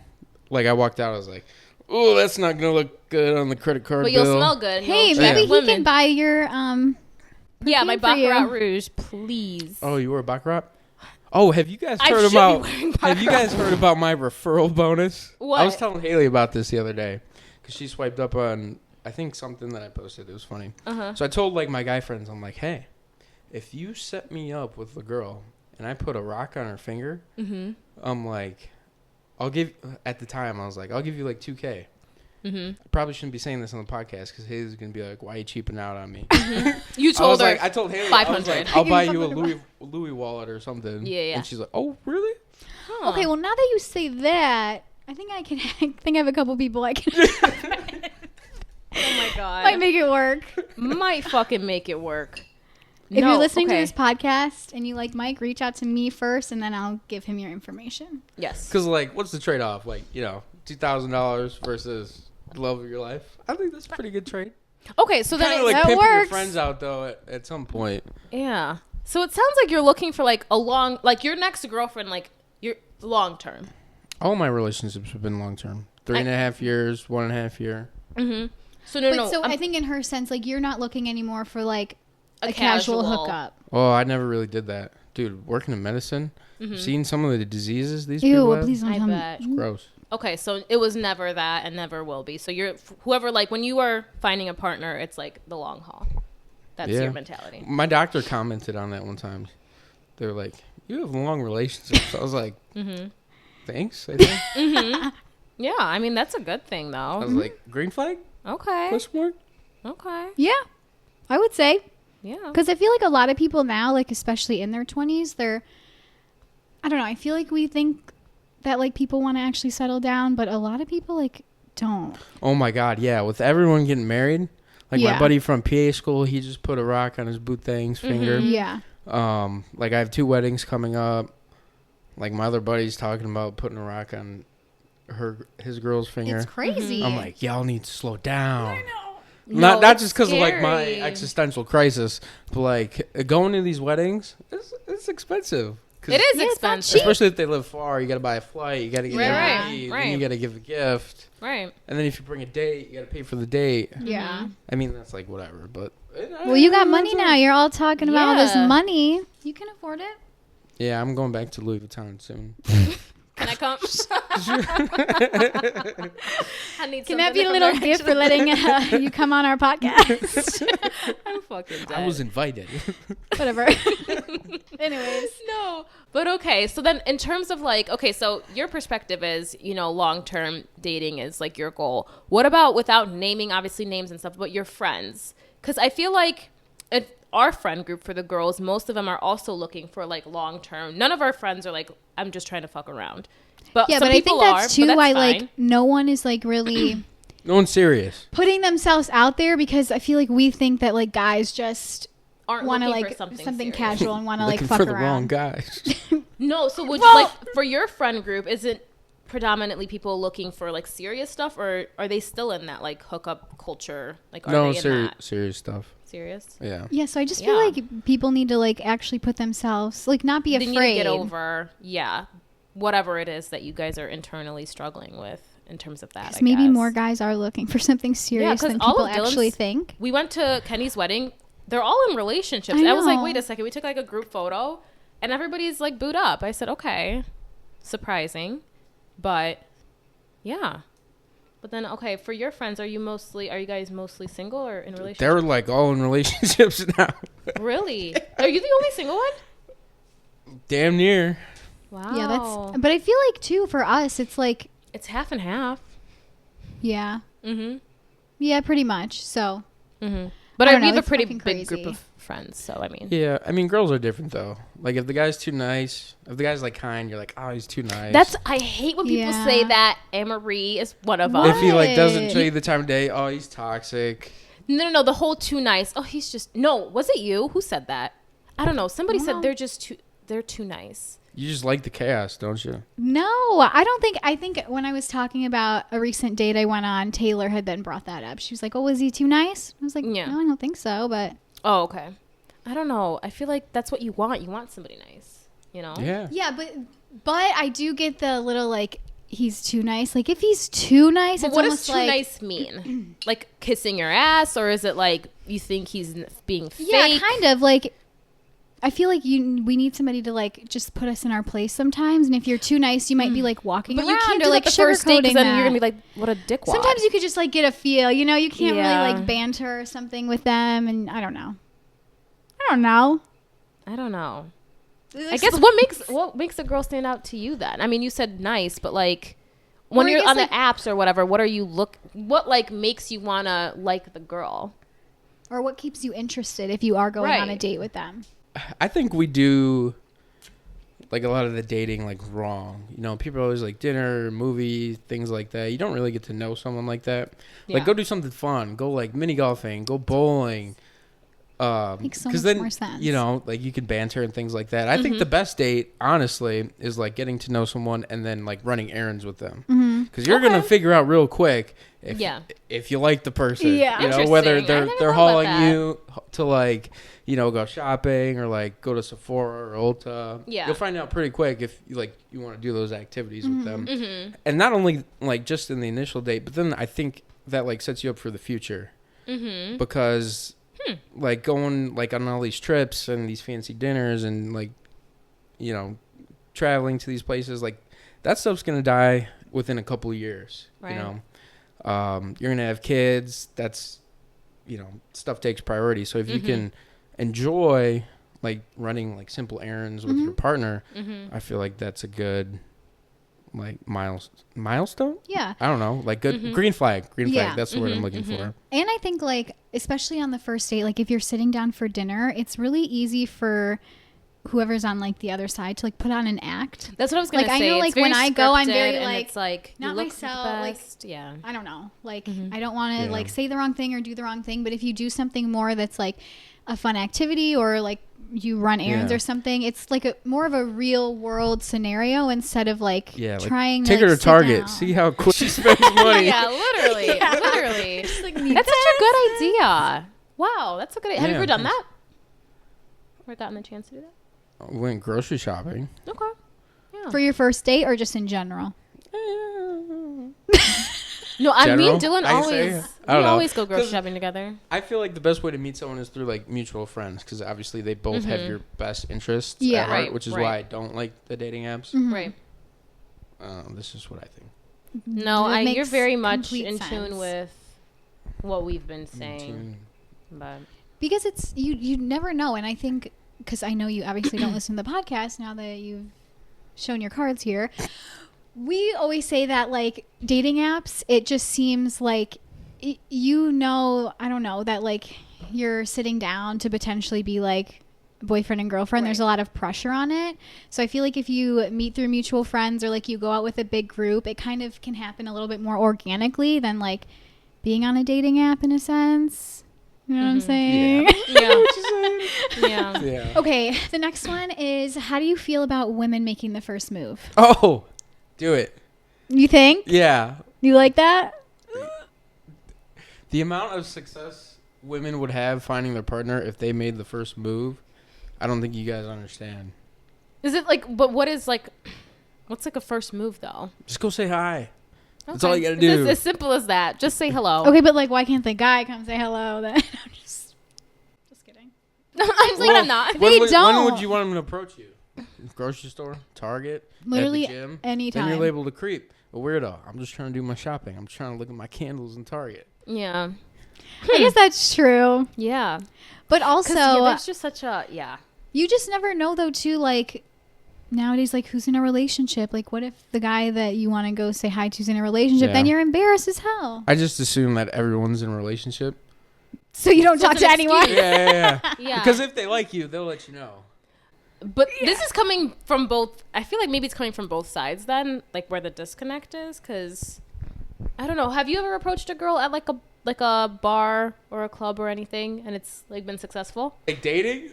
Like I walked out, I was like, oh, that's not gonna look good on the credit card But bill. you'll smell good. Hey, maybe he women. can buy your Yeah, my for you. Baccarat Rouge, please. Oh, you were a Baccarat? Oh, have you guys I heard should be about? wearing Have you guys heard about my referral bonus? What? I was telling Haley about this the other day because she swiped up on I think something that I posted. It was funny. So I told like my guy friends, I'm like, hey, if you set me up with a girl and I put a rock on her finger, I'm like, I'll give. At the time, I was like, I'll give you like $2,000. I probably shouldn't be saying this on the podcast because Haley's gonna be like, "Why are you cheaping out on me?" You told her. I told Haley, 500. I'll buy you a Louis wallet or something. Yeah. And she's like, "Oh, really?" Huh. Okay, well now that you say that, I think I have a couple people I can Oh my god. might make it work. Might fucking make it work. If you're listening to this podcast and you like Mike, reach out to me first, and then I'll give him your information. Yes. Because like, what's the trade off? Like, $2,000 versus the love of your life. I think that's a pretty good trade. Okay, so then Kind of like that pimping your works. friends out though at some point. yeah. So it sounds like you're looking for like a long, like your next girlfriend, like your long term. All my relationships have been long term. 3.5 years, 1.5 year. So no, But so I think in her sense, like you're not looking anymore for like a casual hookup. Oh, I never really did that, dude. Working in medicine, seeing some of the diseases these Ew, people have, please don't I tell me. bet. it's gross. Okay, so it was never that and never will be. So you're whoever, like when you are finding a partner, it's like the long haul. That's your mentality. My doctor commented on that one time. They were like, "You have long relationships." I was like, "Thanks." I think. Yeah, I mean that's a good thing I though. was like, "Green flag?" Okay. Question mark? Okay. Yeah, I would say. Yeah. Because I feel like a lot of people now, like especially in their 20s, I don't know, I feel like we think that like people want to actually settle down, but a lot of people like don't. Oh my God, yeah. With everyone getting married, like my Yeah. buddy from PA school, he just put a rock on his boot thing's finger. Yeah. Like I have 2 weddings coming up. Like my other buddy's talking about putting a rock on his girl's finger. It's crazy. I'm like, y'all need to slow down. I know. Not No, just because of like my scary. existential crisis, but like going to these weddings, it's expensive. It is Yeah, it's not expensive. cheap. Especially if they live far, you got to buy a flight, you got to get Right, Airbnb, right. then you got to give a gift, Right. and then if you bring a date, you got to pay for the date. Yeah. I mean, that's like whatever, but Well, you got money now. You're all talking about all this Yeah. money. You can afford it. Yeah, I'm going back to Louis Vuitton soon. Can I come? I need Can something that be a from little her, gift for actually. letting you come on our podcast? I'm fucking dead. I was invited. Whatever. Anyways. No. But okay, so then in terms of like, okay, so your perspective is, long-term dating is like your goal. What about without naming, obviously names and stuff, but your friends? Because I feel like our friend group for the girls, most of them are also looking for like long-term. None of our friends are like, I'm just trying to fuck around. But Yeah, some but I think people that's are, too but why fine. like no one is like really No one's serious. putting themselves out there, because I feel like we think that like guys just aren't want to looking like for something, something serious. casual and want to like Looking fuck for the around. wrong guys. No, so would Well- you like for your friend group, is it predominantly people looking for like serious stuff, or are they still in that like hookup culture? Like are No, they in that serious stuff. serious? Yeah. Yeah, so I just feel Yeah. like people need to like actually put themselves like not be They afraid. need to get over whatever it is that you guys are internally struggling with in terms of that. 'Cause I maybe guess. more guys are looking for something serious 'cause than all people of Dylan's- actually think. We went to Kenny's wedding. They're all in relationships. I I was like, know. wait a second. We took like a group photo, and everybody's like booed up. I said, okay, surprising, but yeah. But then, okay, for your friends, are you guys mostly single or in relationships? They're like all in relationships now. Really? Are you the only single one? Damn near. Wow. Yeah, that's. But I feel like too for us, it's like it's half and half. yeah, Mm-hmm. yeah, pretty much. So Mm-hmm. But I don't we know, have a it's pretty fucking big group crazy. of friends, so I mean. Yeah, I mean, girls are different though. Like if the guy's too nice, if the guy's like kind, you're like, oh, he's too nice. I hate when people Yeah. say that. Anne-Marie is one of What? them. If he like doesn't show you the time of day, oh, he's toxic. No. The whole too nice. Oh, he's just no. Was it you who said that? I don't know. Somebody said they're too nice. You just like the chaos, don't you? No, I don't think. I think when I was talking about a recent date I went on, Taylor had then brought that up. She was like, "Oh, was he too nice?" I was like, Yeah. "No, I don't think so." But Oh, okay. I don't know. I feel like that's what you want. You want somebody nice. You know? Yeah. yeah, but I do get the little like he's too nice. Like if he's too nice, But it's what almost does too like nice mean? Like kissing your ass, or is it like you think he's being fake? yeah, kind of like. I feel like we need somebody to like just put us in our place sometimes. And if you're too nice, you might be like walking But around you can't or do like that the first date, because sugarcoating then you're gonna that. be like, "What a dickwad." Sometimes you could just like get a feel, you know, you can't Yeah. really like banter or something with them. And I don't know. I don't know. I guess what makes a girl stand out to you then? I mean, you said nice, but like when Or I you're guess, on like- the apps or whatever, what like makes you wanna like the girl? Or what keeps you interested if you are going on a Right. date with them? I think we do like a lot of the dating like wrong. You know, people are always like dinner, movie, things like that. You don't really get to know someone like that. Yeah. Like go do something fun. Go like mini golfing, go bowling. Makes so 'cause much then, more sense. you know, like you can banter and things like that. I think the best date, honestly, is like getting to know someone and then like running errands with them. Because you're gonna figure out real quick if you like the person. Yeah. You know, whether Interesting. I they're never they're thought about hauling that. you to like, you know, go shopping or like go to Sephora or Ulta. Yeah. You'll find out pretty quick if you like you want to do those activities with them. Mm-hmm. And not only like just in the initial date, but then I think that like sets you up for the future. Mm-hmm. Because like going like on all these trips and these fancy dinners and like, you know, traveling to these places, like that stuff's gonna die within a couple of years. Right. You know, you're gonna have kids. That's, you know, stuff takes priority. So if you can enjoy like running like simple errands with your partner, I feel like that's a good like milestone. Yeah. I don't know, like good green flag. Yeah. That's the word I'm looking for. And I think like, especially on the first date, like if you're sitting down for dinner, it's really easy for whoever's on like the other side to like put on an act. That's what I was gonna Like, I say. know, It's like, very when I go, I'm very, scripted, and like, it's like not you look myself, the like- best. Yeah. I don't know. Like, I don't want to Yeah. like say the wrong thing or do the wrong thing. But if you do something more that's like a fun activity or like you run errands Yeah. or something, it's like a more of a real world scenario instead of like Yeah, like, trying take to her like, to sit Target. down. See how quick she spends money. Yeah, literally. Literally. Like, need That's this? such a good idea. Wow, that's a good idea. Have you Yeah, ever done thanks. that? Or gotten the chance to do that? We went grocery shopping. Okay. Yeah. For your first date or just in general? No, me General, and Dylan I always say. I we don't know. always go grocery 'Cause shopping together. I feel like the best way to meet someone is through like mutual friends because obviously they both have your best interests Yeah. at heart, Right, which is right. why I don't like the dating apps. Right. This is what I think. No, That you're makes very much complete in sense. tune with what we've been saying. But Because it's you never know. And I think because I know you obviously don't listen to the podcast now that you've shown your cards here. We always say that like dating apps, it just seems like you know, I don't know, that like you're sitting down to potentially be like boyfriend and girlfriend. There's a lot of pressure on it. So I feel like if you meet through mutual friends or like you go out with a big group, it kind of can happen a little bit more organically than like being on a dating app in a sense. You know what I'm saying? yeah. Yeah. Okay, the next one is how do you feel about women making the first move? Oh, do it. You think? Yeah. You like that? The amount of success women would have finding their partner if they made the first move, I don't think you guys understand. Is it like? But what is like? What's like a first move though? Just go say hi. That's Okay. all you gotta It's do. as simple as that. Just say hello. Okay, but like why can't the guy come say hello then? I'm just kidding. I'm not. They When don't. would you want them to approach you? Grocery store, Target, Literally at the gym. anytime. Then you're labeled a creep, a weirdo. I'm just trying to do my shopping. I'm trying to look at my candles in Target. Yeah. I guess that's true. Yeah. But also there's just such a you just never know though too, like nowadays, like who's in a relationship? Like what if the guy that you want to go say hi to is in a relationship? Yeah. Then you're embarrassed as hell. I just assume that everyone's in a relationship. So you don't So talk it's to an anyone. excuse. Yeah. Yeah. Because if they like you, they'll let you know. But this is coming from both. I feel like maybe it's coming from both sides then, like where the disconnect is. Because I don't know. Have you ever approached a girl at like a bar or a club or anything, and it's like been successful? Like dating?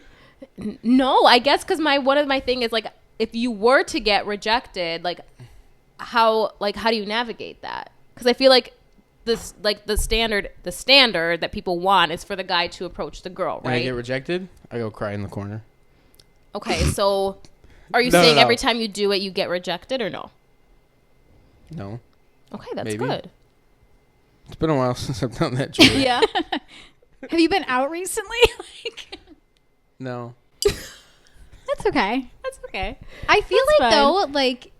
No, I guess because one of my thing is like if you were to get rejected, like how do you navigate that? Because I feel like this like the standard that people want is for the guy to approach the girl, When I right? get rejected, I go cry in the corner. Okay, so are you No, saying no. every time you do it, you get rejected or no? No. Okay, that's Maybe. good. It's been a while since I've done that joke. Yeah. Have you been out recently? Like, No. that's okay. That's okay. I feel That's like fine. though, like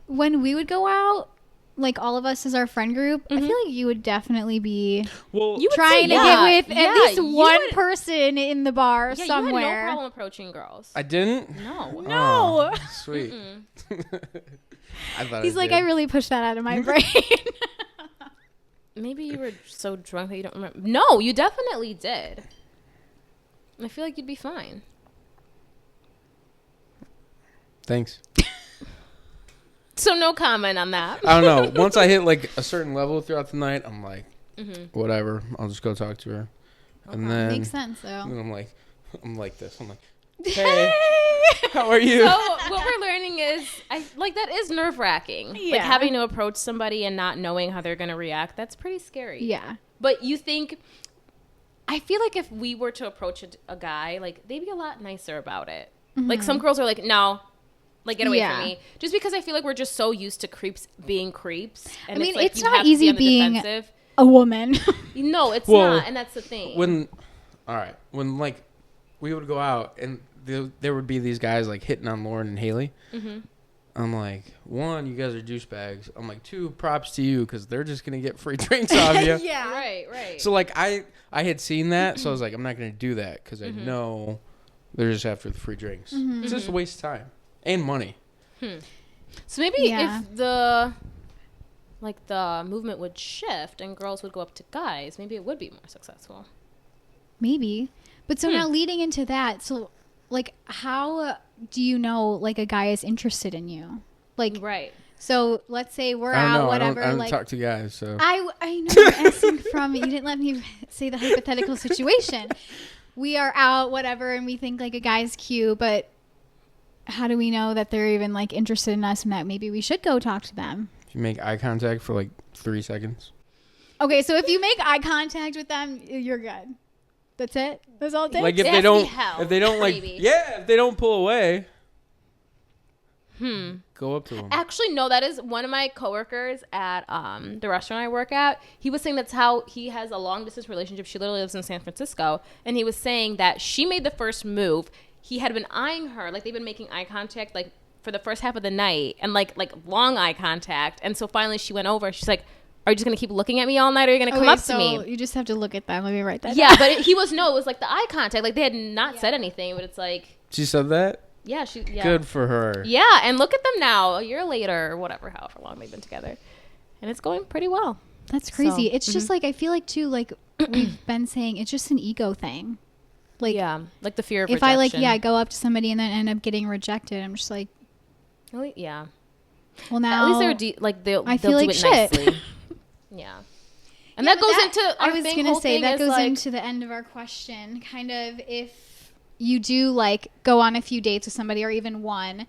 when we would go out, like all of us as our friend group, I feel like you would definitely be Well, You would trying to say, get yeah, with at yeah, least you one would- person in the bar Yeah, somewhere. you had no problem approaching girls. I didn't? No. No. Oh, sweet. I thought He's I like, did. I really pushed that out of my brain. Maybe you were so drunk that you don't remember. No, you definitely did. I feel like you'd be fine. Thanks. So no comment on that. I don't know. Once I hit like a certain level throughout the night, I'm like, Mm-hmm. whatever. I'll just go talk to her. And then, Makes sense though. and I'm like this. I'm like, hey, how are you? So what we're learning is, that is nerve wracking. Like Yeah. having to approach somebody and not knowing how they're gonna react. That's pretty scary. Yeah. But you think? I feel like if we were to approach a guy, like they'd be a lot nicer about it. Like some girls are like, no, like get away Yeah. from me. Just because I feel like we're just so used to creeps being creeps. And I mean, like it's you not have to be easy on the being defensive. a woman. No, it's Well, not, and that's the thing. When like we would go out and there would be these guys like hitting on Lauren and Haley. Mm-hmm. I'm like, one, you guys are douchebags. I'm like, two, props to you because they're just gonna get free drinks off you. Yeah. Right. So like I had seen that, so I was like, I'm not gonna do that because I know they're just after the free drinks. It's just a waste of time and money. So maybe Yeah. if the movement would shift and girls would go up to guys, maybe it would be more successful. Maybe. But so now leading into that, so like how do you know like a guy is interested in you? Like Right. so let's say we're I don't out, know. whatever. I don't like talk to guys, so I know you're asking from you didn't let me say the hypothetical situation. We are out, whatever, and we think like a guy's cute, but how do we know that they're even like interested in us and that maybe we should go talk to them? if you make eye contact for like 3 seconds. Okay, so if you make eye contact with them, you're good. That's it? That's all it takes? Like if It they has to don't, be hell, if they don't like, maybe. if they don't pull away, go up to them. Actually, no, that is one of my coworkers at the restaurant I work at. He was saying that's how he has a long distance relationship. She literally lives in San Francisco. And he was saying that she made the first move. He had been eyeing her, like they've been making eye contact like for the first half of the night and like long eye contact. And so finally she went over. She's like, are you just going to keep looking at me all night or are you going to come up to me? You just have to look at them. Let me write that Yeah, down. but it was like the eye contact. Like they had not said anything, but it's like, She said that. yeah, yeah. Good for her. Yeah, and look at them now, a year later or whatever, however long they've been together. And it's going pretty well. That's crazy. So, It's just like, I feel like too, like we've been saying, it's just an ego thing. Like Yeah, like the fear of if rejection. I go up to somebody and then end up getting rejected, I'm just like, Well, yeah. well now. At least they'll I they'll feel do like it shit. nicely. Yeah. And Yeah, that but goes into I our was thing, gonna whole say thing that is, goes like, into the end of our question. Kind of if you do like go on a few dates with somebody or even one,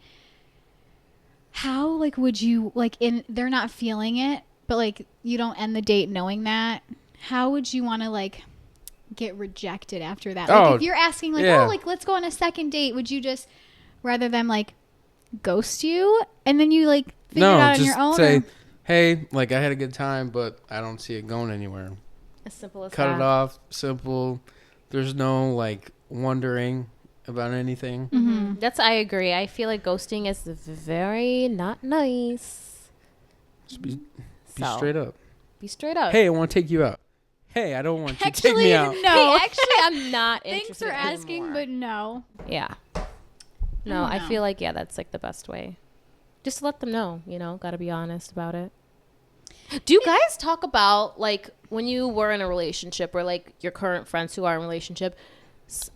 how like would you like in they're not feeling it, but like you don't end the date knowing that. How would you want to like get rejected after that? Like Oh, if you're asking like, yeah. oh, like let's go on a second date, would you just rather them like ghost you and then you like figure it No, out on just your own? say, or- hey, like I had a good time, but I don't see it going anywhere. as simple as Cut that. it off. Simple. There's no like wondering about anything. Mhm. That's I agree. I feel like ghosting is very not nice. Just be So, straight up. Be straight up. Hey, I want to take you out. Hey, I don't want you to take Actually, me out. no. Hey, actually, I'm not Thanks interested for asking, anymore. but no. Yeah. No, I know. feel like, yeah, that's like the best way. Just to let them know, got to be honest about it. Do you guys talk about, like, when you were in a relationship or, like, your current friends who are in a relationship,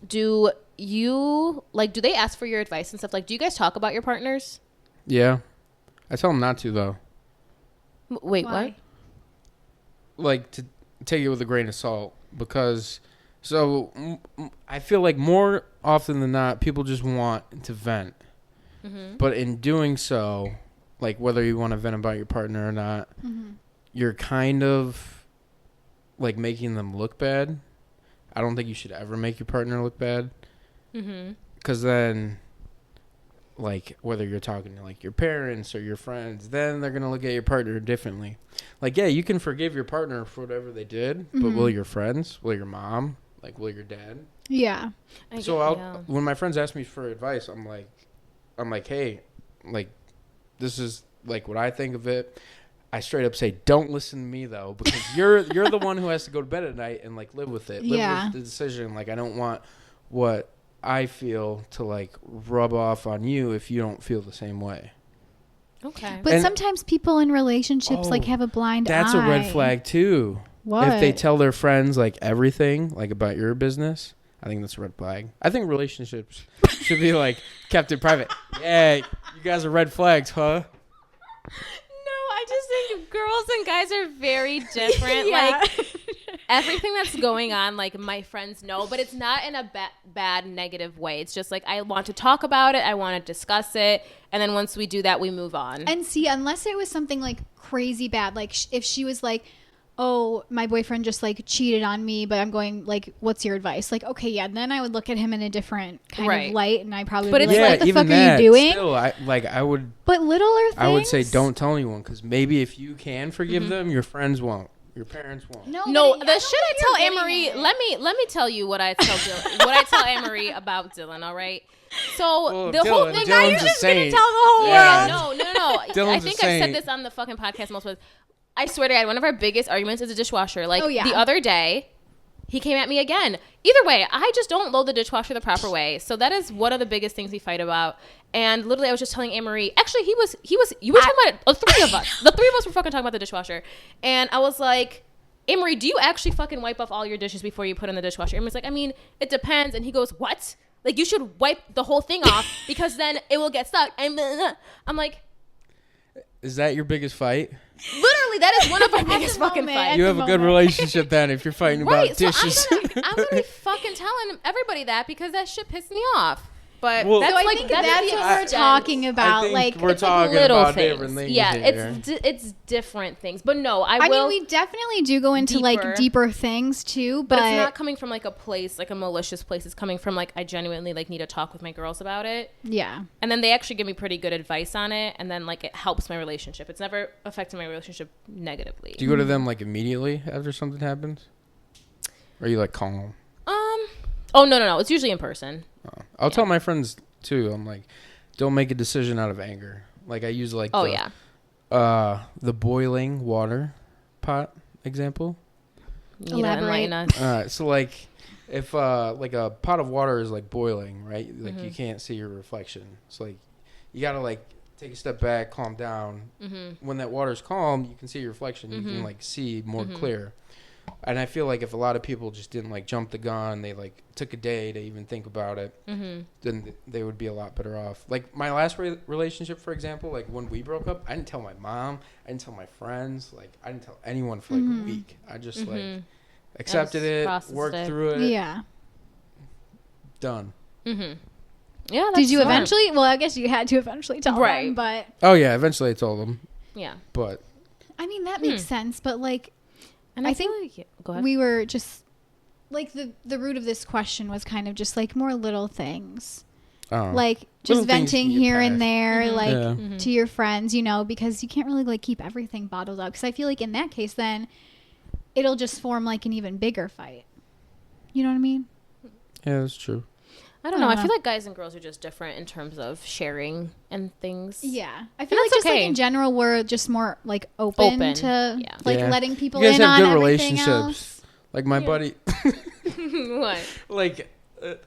do they ask for your advice and stuff? Like, do you guys talk about your partners? Yeah. I tell them not to, though. Wait, Why? what? Like, to take it with a grain of salt. Because, I feel like more often than not, people just want to vent. Mm-hmm. But in doing so, like, whether you want to vent about your partner or not, you're kind of, like, making them look bad. I don't think you should ever make your partner look bad. Mm-hmm. Because then, like, whether you're talking to, like, your parents or your friends, then they're going to look at your partner differently. Like, yeah, you can forgive your partner for whatever they did, but will your friends, will your mom, like, will your dad? Yeah. When my friends ask me for advice, I'm like, hey, like, this is, like, what I think of it. I straight up say, don't listen to me, though, because you're the one who has to go to bed at night and, like, live with it. Live with the decision. Like, I don't want what I feel to, like, rub off on you if you don't feel the same way. Okay. But sometimes people in relationships, like, have a blind eye. That's a red flag, too. What? If they tell their friends, like, everything, like, about your business, I think that's a red flag. I think relationships should be, like, kept in private. Yeah, you guys are red flags, huh? I just think girls and guys are very different. Like, everything that's going on, like, my friends know, but it's not in a bad negative way. It's just like, I want to talk about it, I want to discuss it, and then once we do that, we move on. And see, unless it was something like crazy bad, like if she was like, oh, my boyfriend just like cheated on me, but I'm going like, what's your advice? Like, okay, yeah, then I would look at him in a different kind of light, and I probably would be like, what the fuck are you doing? Still, I would. But littler things, I would say don't tell anyone, because maybe if you can forgive them, your friends won't, your parents won't. No, the shit I tell Anne-Marie. Let me tell you what I tell Dylan. What I tell Anne-Marie about Dylan. All right. So the whole thing. Now you're just gonna tell the whole world. No. Dylan's I think I've said this on the fucking podcast multiple times. I swear to God, one of our biggest arguments is a dishwasher. Like, the other day, he came at me again. Either way, I just don't load the dishwasher the proper way. So that is one of the biggest things we fight about. And literally, I was just telling Anne-Marie, actually, you were talking about it, the three of us. The three of us were fucking talking about the dishwasher. And I was like, Anne-Marie, do you actually fucking wipe off all your dishes before you put in the dishwasher? Anne-Marie's like, I mean, it depends. And he goes, what? Like, you should wipe the whole thing off because then it will get stuck. And I'm like, is that your biggest fight? Literally, that is one of our biggest fucking fights. You have a good relationship then if you're fighting about dishes. So I'm gonna be fucking telling everybody that because that shit pissed me off. But so I think that's what we're talking about. Like, we're talking little about things. different things. Yeah, it's different things. But no, I mean, we definitely do go into like deeper things too. But it's not coming from like a place, like a malicious place. It's coming from like I genuinely like need to talk with my girls about it. Yeah. And then they actually give me pretty good advice on it, and then like it helps my relationship. It's never affected my relationship negatively. Do you go to them like immediately after something happens, or you like call them? Oh no! It's usually in person. I'll tell my friends too. I'm like, don't make a decision out of anger. Like I use like the boiling water pot example. Elaborate. So like if like a pot of water is like boiling, right? Like you can't see your reflection. So like you gotta like take a step back, calm down. When that water's calm, you can see your reflection. You can like see more clear. And I feel like if a lot of people just didn't like jump the gun, they like took a day to even think about it, then they would be a lot better off. Like my last relationship, for example, like when we broke up, I didn't tell my mom, I didn't tell my friends, like I didn't tell anyone for like a week. I just like accepted it, worked through it. Yeah. Done. Yeah. That's Did you smart. eventually? Well, I guess you had to eventually tell them, but. Oh yeah, eventually I told them. Yeah. But. I mean that makes sense, but like. And I think go ahead. We were just like the root of this question was kind of just like more little things, like just venting here and there, like to your friends, you know, because you can't really like keep everything bottled up. Because I feel like in that case, then it'll just form like an even bigger fight. You know what I mean? Yeah, that's true. I don't know. I feel like guys and girls are just different in terms of sharing and things. Yeah. I feel like just like in general, we're just more like open to like letting people in on everything else. Like my buddy. What? Like,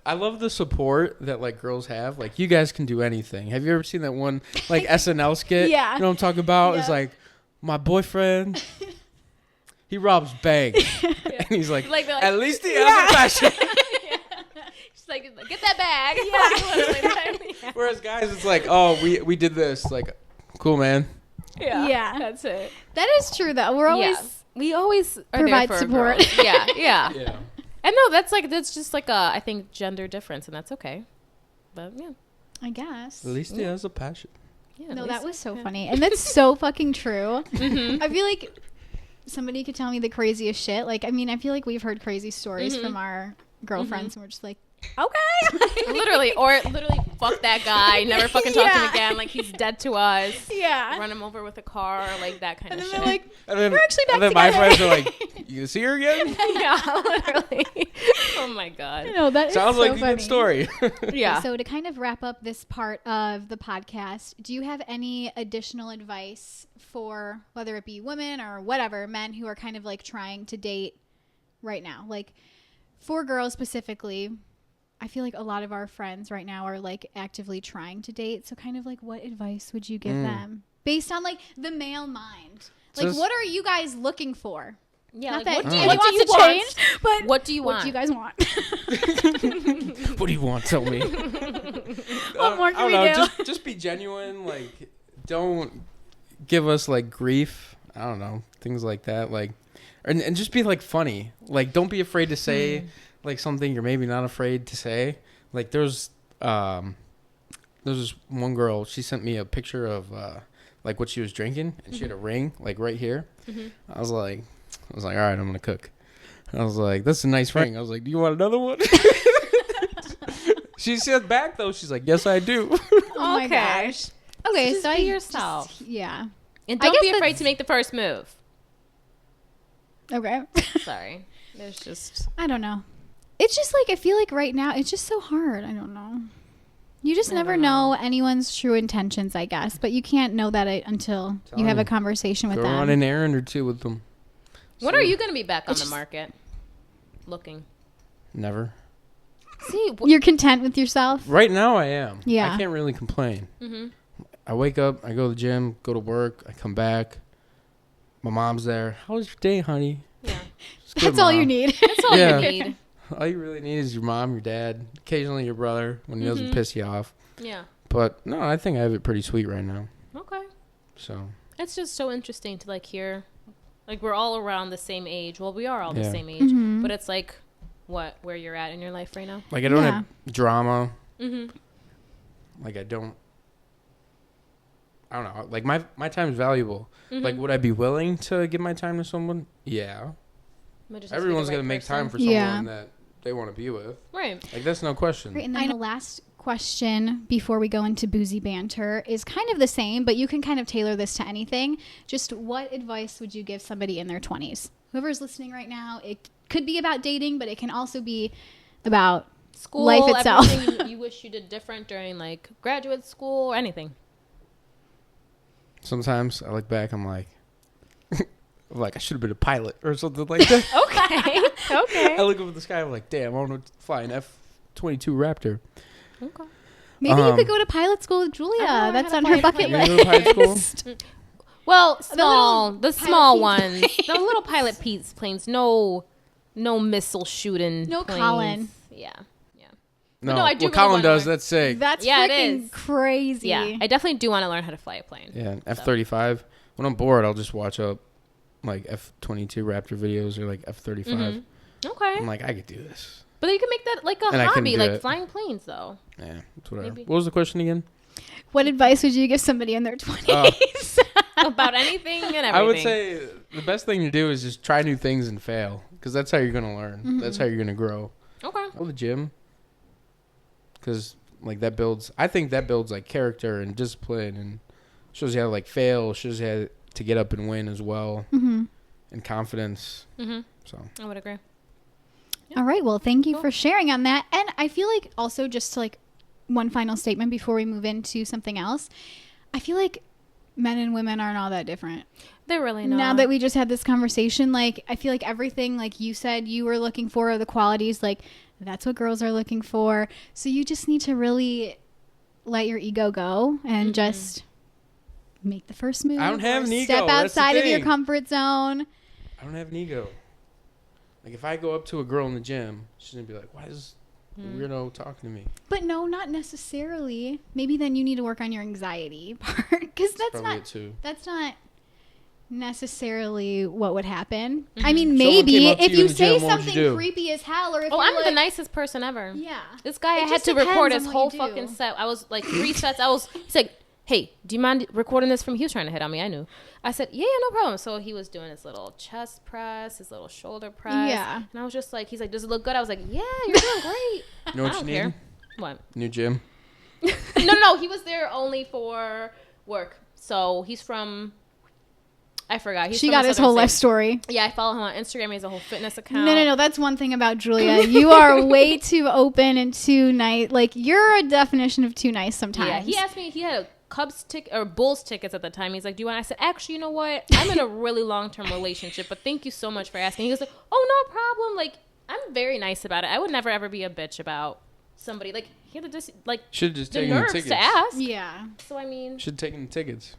I love the support that like girls have. Like, you guys can do anything. Have you ever seen that one like SNL skit? Yeah. You know what I'm talking about? It's like, my boyfriend, he robs banks. And he's like at least he has a passion. She's like, get that bag. Yeah. Whereas guys, it's like, oh, we did this. Like, cool, man. Yeah. That's it. That is true, though. We're always we always are provide there for support. girls. Yeah. Yeah. And no, that's just like a, I think, gender difference, and that's okay. But yeah, I guess. At least he has a passion. yeah. No, that was so funny. And that's so fucking true. I feel like somebody could tell me the craziest shit. Like, I mean, I feel like we've heard crazy stories from our girlfriends, and we're just like, okay. literally fuck that guy, never fucking talk to him again, like he's dead to us. Yeah. Run him over with a car, like that kind of And shit. then they're like, And then, we're actually back and then together. my friends are like, you see her again? Yeah, literally. Oh my god. No, that is Sounds so like a funny. good story. Yeah. So to kind of wrap up this part of the podcast, do you have any additional advice for whether it be women or whatever, men who are kind of like trying to date right now? Like for girls specifically, I feel like a lot of our friends right now are like actively trying to date. So kind of like what advice would you give them based on like the male mind? Like Just- what are you guys looking for? Yeah. Not like, that what do anyone you wants to want? change, but What do you what want? do you guys want? What do you want? Tell me. What more can I we don't know. do? Just be genuine. Like, don't give us like grief. I don't know, things like that. Like, and just be like funny. Like, don't be afraid to say like something you're maybe not afraid to say. Like, there's this one girl. She sent me a picture of like what she was drinking, and she had a ring like right here. I was like, all right, I'm gonna cook. I was like, that's a nice ring. I was like, do you want another one? She said back though, she's like, yes, I do. Oh my Okay. gosh. Okay, Just so be I yourself. just- yeah. And I don't guess be afraid that's- to make the first move. Okay. Sorry. There's just I don't know. It's just like I feel like right now it's just so hard. I don't know. You just I never don't know know. anyone's true intentions, I guess. But you can't know that until you have a conversation with Go them. on an errand or two with them. when So- are you going to be back on It's the just- market? Looking. Never. See, You're content with yourself. Right now, I am. Yeah. I can't really complain. mm-hmm. I wake up, I go to the gym, go to work, I come back. My mom's there. How was your day, honey? Yeah. It's good, That's all you Mom. need. That's all Yeah. you need. All you really need is your mom, your dad, occasionally your brother when he doesn't piss you off. Yeah. But no, I think I have it pretty sweet right now. Okay. So It's just so interesting to like hear, like we're all around the same age. Well, we are all the Yeah. same age, Mhm. but it's like where you're at in your life right now. like I don't Yeah. have drama. Mm-hmm. Like I don't know. Like my time is valuable. Mm-hmm. Like would I be willing to give my time to someone? Yeah. Everyone's gonna make time for someone Yeah. that they want to be with. Right. Like that's no question. Great, and then the last question before we go into boozy banter is kind of the same, but you can kind of tailor this to anything. Just what advice would you give somebody in their 20s? Whoever's listening right now, it could be about dating, but it can also be about School, life itself. everything you wish you did different during like graduate school or anything. Sometimes I look back, I'm like, I should have been a pilot or something like that. Okay. Okay. I look up at the sky, I'm like, damn, I want to fly an F-22 Raptor. Okay. maybe you Um, could go to pilot school with Julia. I know, That's I on had her a pilot bucket You list. go to pilot school? Well, little the small pilot ones, the little pilot planes. No missile shooting. No planes. Colin. Yeah. No, no, I do what really Colin wanna does, learn. that's sick. That's Yeah, it freaking is. crazy. Yeah. I definitely do want to learn how to fly a plane. Yeah, F-35. When I'm bored, I'll just watch up like F-22 Raptor videos or like F-35. Mm-hmm. Okay. I'm like, I could do this. But you can make that like a And I couldn't hobby, do like it. flying planes, though. Yeah, it's whatever. Maybe. What was the question again? What advice would you give somebody in their 20s? About anything and everything. I would say the best thing to do is just try new things and fail, because that's how you're gonna learn. That's how you're gonna grow. Okay. Go to the gym, because like that builds. I think that builds like character and discipline, and shows you how to like fail. Shows you how to get up and win as well, Mm-hmm. and confidence. Mm-hmm. So I would agree. All right. Well, thank you Cool. for sharing on that. And I feel like also just to like one final statement before we move into something else. I feel like men and women aren't all that different. They're really not. Now that we just had this conversation, like I feel like everything like you said you were looking for are the qualities, like that's what girls are looking for. So you just need to really let your ego go and just make the first move. I don't have or an ego. Step That's the outside of your thing. comfort zone. I don't have an ego. Like, if I go up to a girl in the gym, she's going to be like, why is this weirdo talking to me? But no, not necessarily. Maybe then you need to work on your anxiety part. Because that's not necessarily what would happen. I mean, maybe if you say something creepy as hell, or if I'm the nicest person ever. Yeah. This guy, I had to record his whole fucking set. I was like 3 sets. He's like, hey, do you mind recording this from? He was trying to hit on me. I knew. I said, yeah, no problem. So he was doing his little chest press, his little shoulder press. Yeah. And I was just like, he's like, does it look good? I was like, yeah, you're doing great. You know what you need? Care. What? New gym. No. He was there only for work. So he's from... I forgot. She got his whole life story. Yeah, I follow him on Instagram. He has a whole fitness account. No. That's one thing about Julia. You are way too open and too nice. Like, you're a definition of too nice sometimes. Yeah, he asked me, he had a Cubs ticket or Bulls tickets at the time. He's like, do you want? I said, actually, you know what? I'm in a really long-term relationship, but thank you so much for asking. He goes like, oh, no problem. Like, I'm very nice about it. I would never ever be a bitch about somebody. Like, he had to just should just the taken the nerves tickets. to ask. Yeah. So I mean, should taken the tickets.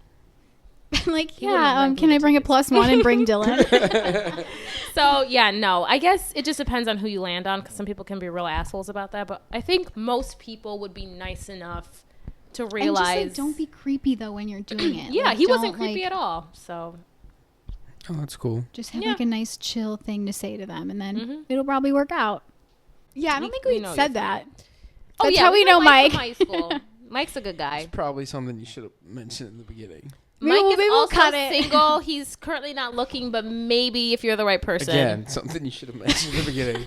Like, yeah. Can I bring a +1 and bring Dylan? So yeah, no. I guess it just depends on who you land on, because some people can be real assholes about that. But I think most people would be nice enough to realize. And just, like, don't be creepy though when you're doing it. Yeah, like, he wasn't creepy at all. So. Oh, that's cool. Just have like a nice chill thing to say to them, and then it'll probably work out. Yeah, I don't think we said that. That's how we know Mike. From high school. Mike's a good guy. It's probably something you should have mentioned in the beginning. Mike is also single. He's currently not looking, but maybe if you're the right person. Again, something you should have mentioned in the beginning.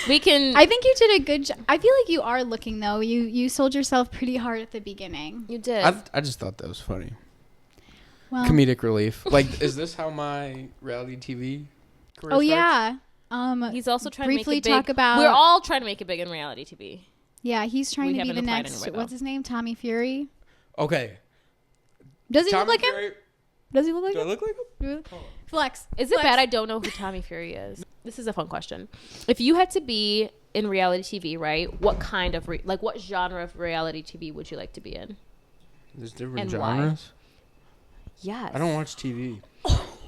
We can. I think you did a good job. I feel like you are looking, though. You sold yourself pretty hard at the beginning. You did. I just thought that was funny. Well, comedic relief. Like, is this how my reality TV career starts? Yeah. He's also trying briefly to make it big. talk about. We're all trying to make it big in reality TV. Yeah, he's trying to be the next. Anyway, what's his name? Tommy Fury. Okay. Does he Tommy look like Fury, him? Does he look like do I him? look like him? Flex. Is it bad I don't know who Tommy Fury is? This is a fun question. If you had to be in reality TV, right? What kind of what genre of reality TV would you like to be in? There's different And genres. Yes. I don't watch TV.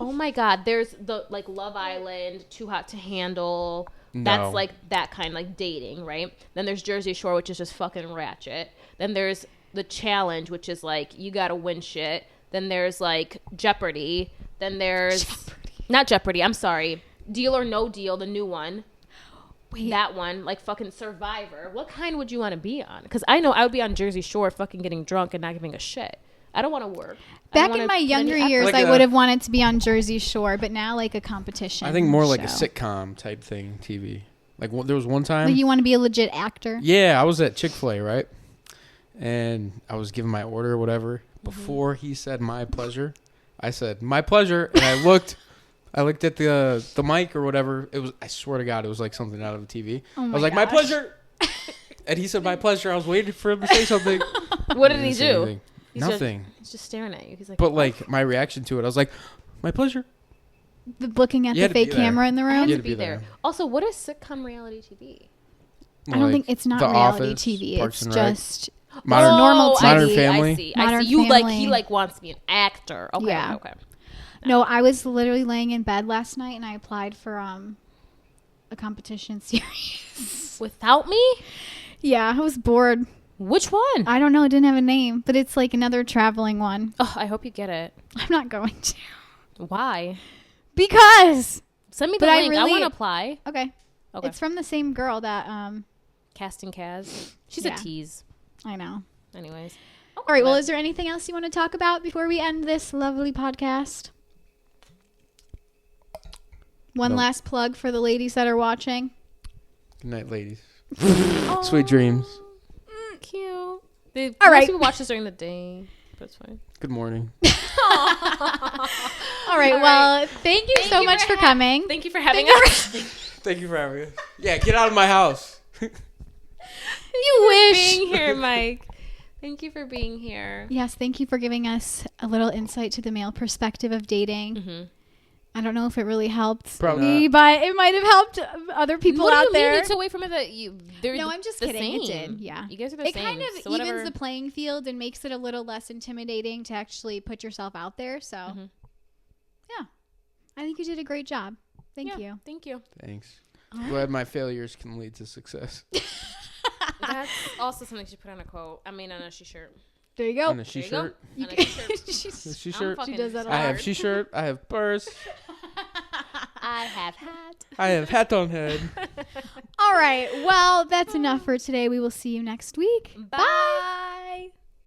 Oh my God! There's the Love Island, Too Hot to Handle. No. That's like that kind, like dating, right? Then there's Jersey Shore, which is just fucking ratchet. Then there's The Challenge, which is like you gotta win shit. Then there's like Jeopardy. Then there's not Jeopardy. I'm sorry, Deal or No Deal, the new one. Wait. That one, like fucking Survivor. What kind would you want to be on? Because I know I would be on Jersey Shore, fucking getting drunk and not giving a shit. I don't want to work. Back in my younger years, I would have wanted to be on Jersey Shore, but now like a competition. I think more like a show. sitcom type thing, TV. Like there was one time. Like you want to be a legit actor? Yeah, I was at Chick-fil-A, right? And I was giving my order or whatever. Before he said "my pleasure," I said "my pleasure," and I looked at the mic or whatever. It was. I swear to God, it was like something out of the TV. Oh I was like, "My pleasure," and he said "my pleasure." I was waiting for him to say something. What did he do? Anything. Nothing. He's just staring at you. He's like, but like my reaction to it, I was like, "My pleasure." Looking at the fake camera in the room. I had to be there. Also, what is sitcom reality TV? I don't think it's not The reality Office, TV. Parks It's and Rec. just Modern Family. I see. Modern You Family. he wants to be an actor. Okay. Yeah. Okay. No, I was literally laying in bed last night and I applied for a competition series. Without me? Yeah, I was bored. Which one? I don't know. It didn't have a name, but it's like another traveling one. Oh, I hope you get it. I'm not going to. Why? Because. Send me the link. I want to apply. Okay. It's from the same girl that Casting Kaz. She's Yeah. a tease. I know. Anyways. All right. Well, is there anything else you want to talk about before we end this lovely podcast? One last plug for the ladies that are watching. Good night, ladies. Sweet dreams. Cute. All right. People watch this during the day. But it's fine. Good morning. All right. Well, thank you so much for coming. Thank you for having us. Thank you for having us. Yeah, get out of my house. You wish. Being here, Mike. Thank you for being here. Yes, thank you for giving us a little insight to the male perspective of dating. I don't know if it really helped Probably me, not. but it might have helped other people What do out you there. mean? It's a way from it that they're No, I'm just the kidding. It same. did, yeah. You guys are the It same. kind of So whatever- evens the playing field and makes it a little less intimidating to actually put yourself out there. So, yeah, I think you did a great job. Thank you. Thank you. Thanks. All right. Glad my failures can lead to success. That's also something you put on a quote. I mean, on a shirt. There you go. And a There you she-shirt. go. On a shirt. A she-shirt. She does that a I have lot. she-shirt. I have purse. I have hat. I have hat on head. All right. Well, that's enough for today. We will see you next week. Bye.